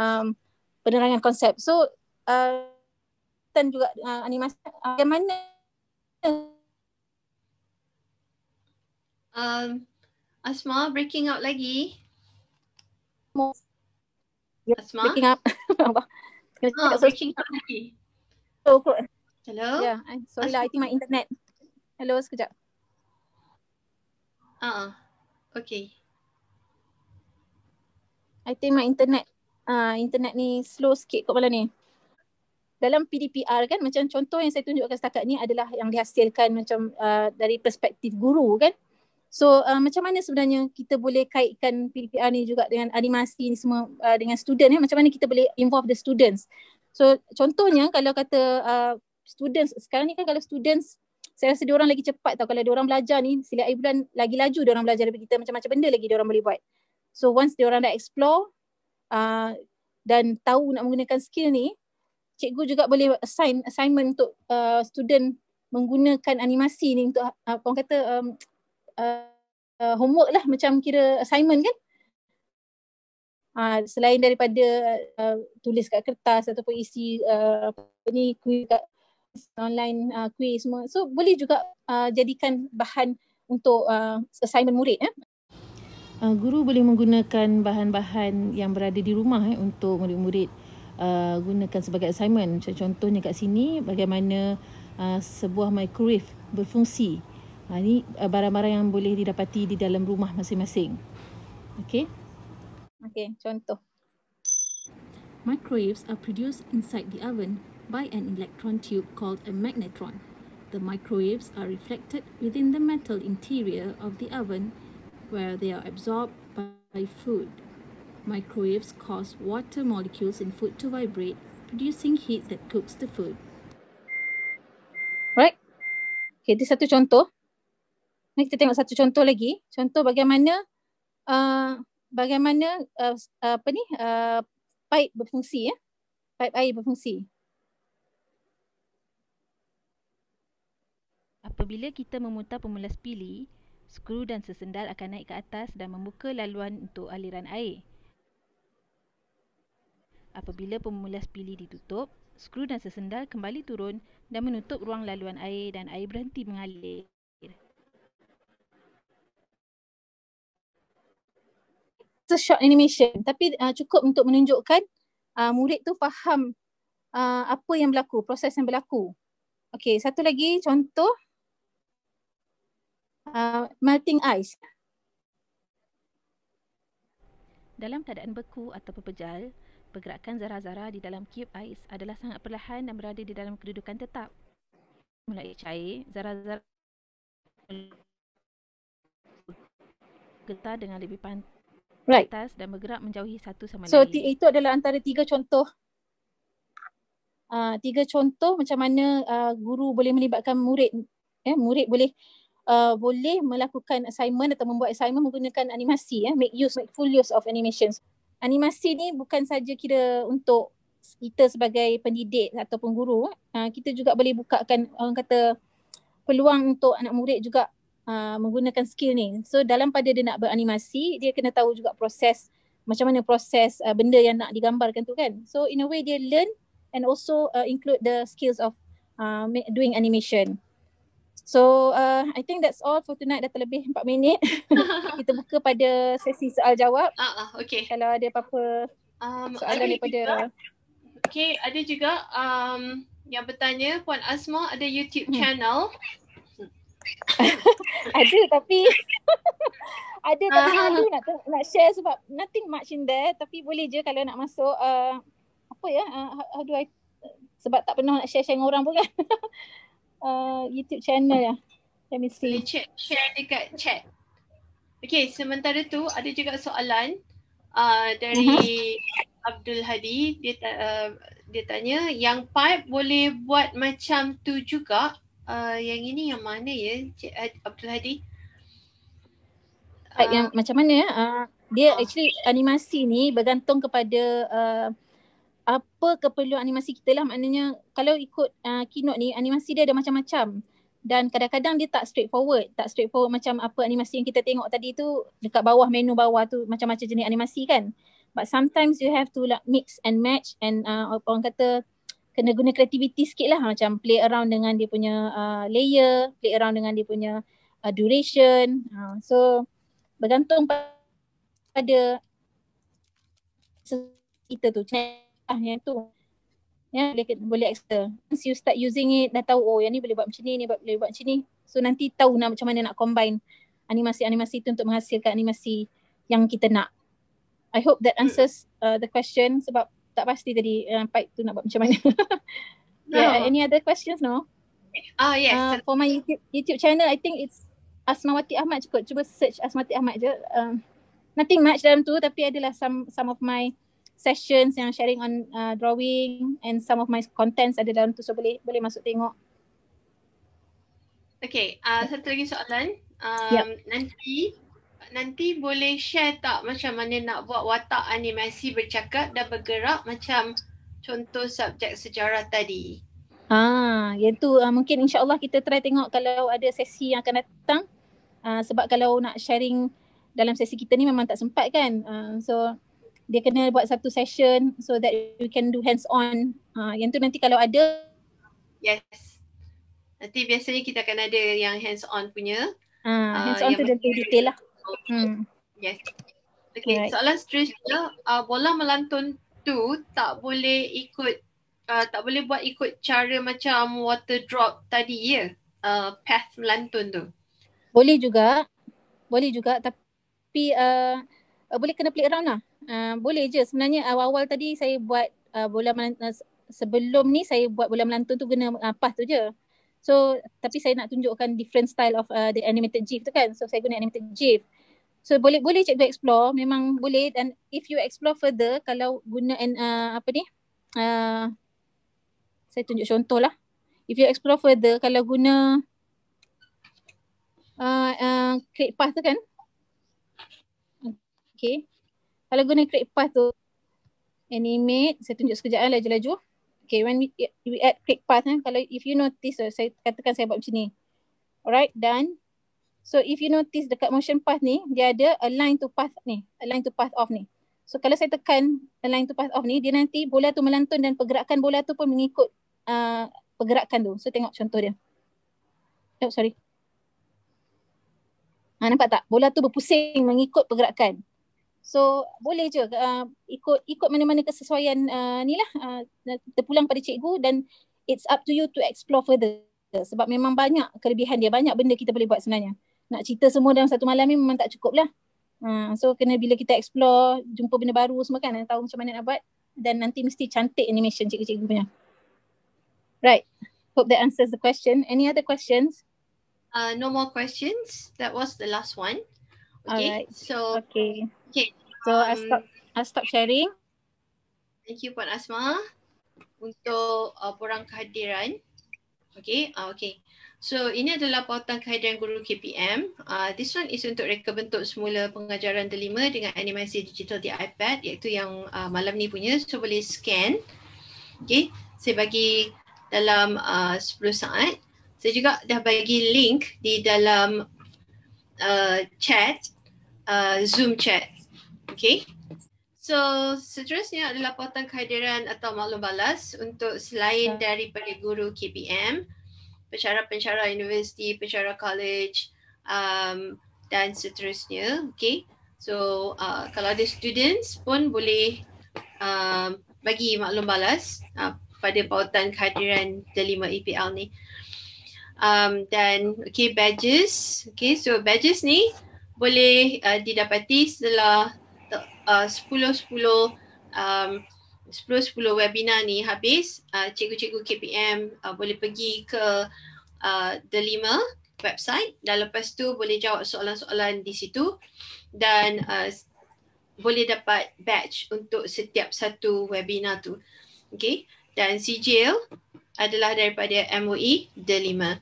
penerangan konsep. So dan juga animasi bagaimana Asma breaking out lagi. Asma breaking up. Breaking out lagi. Hello? Yeah, sorry lah, I think my internet. Hello, sekejap. Okay. I think my internet ni slow sikit kot malam ni. Dalam PDPR kan, macam contoh yang saya tunjukkan setakat ni adalah yang dihasilkan macam dari perspektif guru kan. So macam mana sebenarnya kita boleh kaitkan PDPR ni juga dengan animasi ni semua dengan student macam mana kita boleh involve the students. So contohnya kalau kata students, sekarang ni kan kalau students, saya rasa diorang lagi cepat tau. Kalau diorang belajar ni, sila air bulan lagi laju diorang belajar daripada kita, macam-macam benda lagi diorang boleh buat. So once diorang dah explore dan tahu nak menggunakan skill ni, cikgu juga boleh assignment untuk student menggunakan animasi ni untuk apa orang kata homework lah, macam kira assignment kan. Selain daripada tulis kat kertas ataupun isi quiz kat online quiz semua. So boleh juga jadikan bahan untuk assignment murid. Guru boleh menggunakan bahan-bahan yang berada di rumah untuk murid-murid gunakan sebagai assignment. Macam contohnya kat sini bagaimana sebuah microwave berfungsi. Ini barang-barang yang boleh didapati di dalam rumah masing-masing. Okay, contoh. Microwaves are produced inside the oven by an electron tube called a magnetron. The microwaves are reflected within the metal interior of the oven where they are absorbed by food. Microwaves cause water molecules in food to vibrate, producing heat that cooks the food. Right. Okay, itu satu contoh. Mari kita tengok satu contoh lagi. Contoh bagaimana pipe berfungsi pipe air berfungsi. Apabila kita memutar pemulas pili, skru dan sesendal akan naik ke atas dan membuka laluan untuk aliran air. Apabila pemulas pili ditutup, skru dan sesendal kembali turun dan menutup ruang laluan air dan air berhenti mengalir. It's a short animation, tapi cukup untuk menunjukkan murid tu faham apa yang berlaku, proses yang berlaku. Okay, satu lagi contoh melting ice. Dalam keadaan beku atau pepejal, pergerakan zarah-zarah di dalam cube ais adalah sangat perlahan dan berada di dalam kedudukan tetap. Mulai cair, zarah-zarah getar dengan lebih pantas dan bergerak menjauhi satu sama lain. So itu adalah antara 3 contoh 3 contoh macam mana guru boleh melibatkan murid. Murid boleh melakukan assignment atau membuat assignment menggunakan animasi, make full use of animations. Animasi ni bukan saja kira untuk kita sebagai pendidik ataupun guru, kita juga boleh bukakan orang kata peluang untuk anak murid juga menggunakan skill ni. So dalam pada dia nak beranimasi, dia kena tahu juga macam mana proses benda yang nak digambarkan tu kan. So in a way dia learn and also include the skills of doing animation. So I think that's all for tonight. Dah terlebih 4 minit. Kita buka pada sesi soal jawab. Okay. Kalau ada apa-apa soalan daripada Okay, ada juga yang bertanya, Puan Asma ada YouTube channel. Ada tapi malu nak share sebab nothing much in there, tapi boleh je kalau nak masuk how do I, sebab tak pernah nak share dengan orang pun kan. YouTube channel ya. Let me see. Boleh share dekat chat. Okay, sementara tu ada juga soalan dari Abdul Hadi. Dia tanya, yang pipe boleh buat macam tu juga. Yang ini yang mana ya, Cik Abdul Hadi? Yang macam mana ya? Dia actually animasi ni bergantung kepada apa keperluan animasi kita lah. Maknanya kalau ikut keynote ni, animasi dia ada macam-macam. Dan kadang-kadang dia tak straightforward macam apa animasi yang kita tengok tadi tu dekat bawah, menu bawah tu macam-macam jenis animasi kan. But sometimes you have to like mix and match and orang kata kena guna kreativiti sikit lah, macam play around dengan dia punya layer, play around dengan dia punya duration. So bergantung pada kita tu, yang tu ya, boleh extra. Once you start using it, dah tahu yang ni boleh buat macam ni, boleh buat macam ni. So nanti tahu macam mana nak combine animasi-animasi tu untuk menghasilkan animasi yang kita nak. I hope that answers the question, sebab tak pasti tadi pipe tu nak buat macam mana. Yeah, any other questions no? Yes. For my YouTube channel, I think it's Asmawati Ahmad. Cuba search Asmawati Ahmad je. Nothing much dalam tu, tapi adalah some of my sessions yang sharing on drawing and some of my contents ada dalam tu, so boleh masuk tengok. Okay, satu lagi soalan. Nanti boleh share tak macam mana nak buat watak animasi bercakap dan bergerak macam contoh subjek sejarah tadi? Yang tu mungkin insyaAllah kita try tengok kalau ada sesi yang akan datang. Sebab kalau nak sharing dalam sesi kita ni memang tak sempat kan. So dia kena buat satu session so that we can do hands on. Yang tu nanti kalau ada. Yes. Nanti biasanya kita akan ada yang hands on punya. Hands on tu lebih detail lah. Yes. Okay, right. Soalan seterusnya, bola melantun tu tak boleh buat ikut cara macam water drop tadi ya? Path melantun tu. Boleh juga tapi boleh kena play around lah. Boleh je sebenarnya. Awal-awal tadi saya buat bola melantun, sebelum ni saya buat bola melantun tu guna path tu je. So tapi saya nak tunjukkan different style of the animated GIF tu kan. So saya guna animated GIF. So boleh cikgu explore, memang boleh. Dan if you explore further, kalau guna saya tunjuk contoh lah. If you explore further, kalau guna create path tu kan. Okay. Kalau guna create path tu, animate, saya tunjuk sekejap laju-laju. Okay, when we add create path, kalau if you notice, saya katakan saya buat macam ni. Alright, done. So if you notice dekat motion path ni, dia ada align to path ni, align to path off ni. So kalau saya tekan align to path off ni, dia nanti bola tu melantun dan pergerakan bola tu pun mengikut pergerakan tu. So tengok contoh dia. Sorry. Nampak tak? Bola tu berpusing mengikut pergerakan. So boleh je ikut mana-mana kesesuaian ni lah. Terpulang pada cikgu dan it's up to you to explore further. Sebab memang banyak kelebihan dia, banyak benda kita boleh buat sebenarnya. Nak cerita semua dalam satu malam ni memang tak cukup lah. So kena bila kita explore, jumpa benda baru semua kan, tahu macam mana nak buat. Dan nanti mesti cantik animation cikgu-cikgu punya. Right. Hope that answers the question. Any other questions? No more questions. That was the last one. Okay. Alright. So So I'll stop sharing. Thank you Puan Asma. untuk borang kehadiran. Okay, okay. So ini adalah pautan kehadiran guru KPM. This one is untuk reka bentuk semula pengajaran delima dengan animasi digital di iPad, iaitu yang malam ni punya. So boleh scan. Okay, saya bagi dalam 10 saat. Saya juga dah bagi link di dalam chat, Zoom chat. Okay. So seterusnya adalah pautan kehadiran atau maklum balas untuk selain daripada guru KPM, pensyarah-pensyarah universiti, pensyarah college dan seterusnya. Okay. So kalau ada students pun boleh bagi maklum balas pada pautan kehadiran delima EPL ni. Dan okay, badges. Okay, so badges ni boleh didapati setelah 10 webinar ni habis. Cikgu-cikgu KPM boleh pergi ke delima website dan lepas tu boleh jawab soalan-soalan di situ dan boleh dapat badge untuk setiap satu webinar tu. Okay, dan sijil adalah daripada MOE Delima.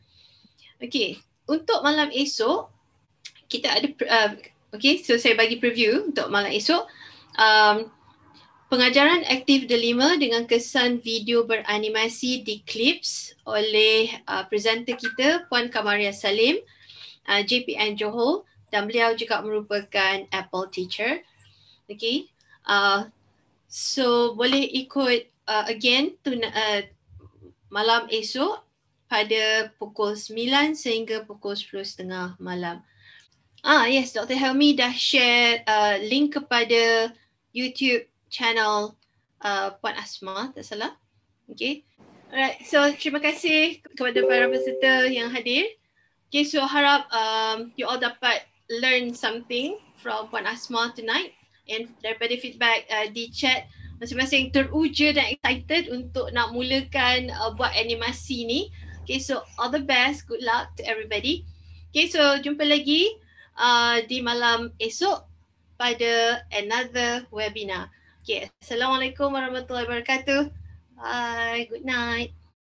Okay, untuk malam esok kita ada okay, so saya bagi preview untuk malam esok. Pengajaran aktif delima dengan kesan video beranimasi di Clips oleh presenter kita Puan Kamaria Salim, JPN Johor, dan beliau juga merupakan Apple teacher. Okay, so boleh ikut again malam esok pada pukul 9 sehingga pukul 10.30 malam. Yes, Dr. Helmi dah share link kepada YouTube channel Puan Asma, tak salah. Okay. Alright, so terima kasih kepada para peserta yang hadir. Okay, so harap you all dapat learn something from Puan Asma tonight. And daripada feedback di chat, masing-masing teruja dan excited untuk nak mulakan buat animasi ni. Okay, so all the best, good luck to everybody. Okay, so jumpa lagi di malam esok pada another webinar. Okay, Assalamualaikum warahmatullahi wabarakatuh. Bye, good night.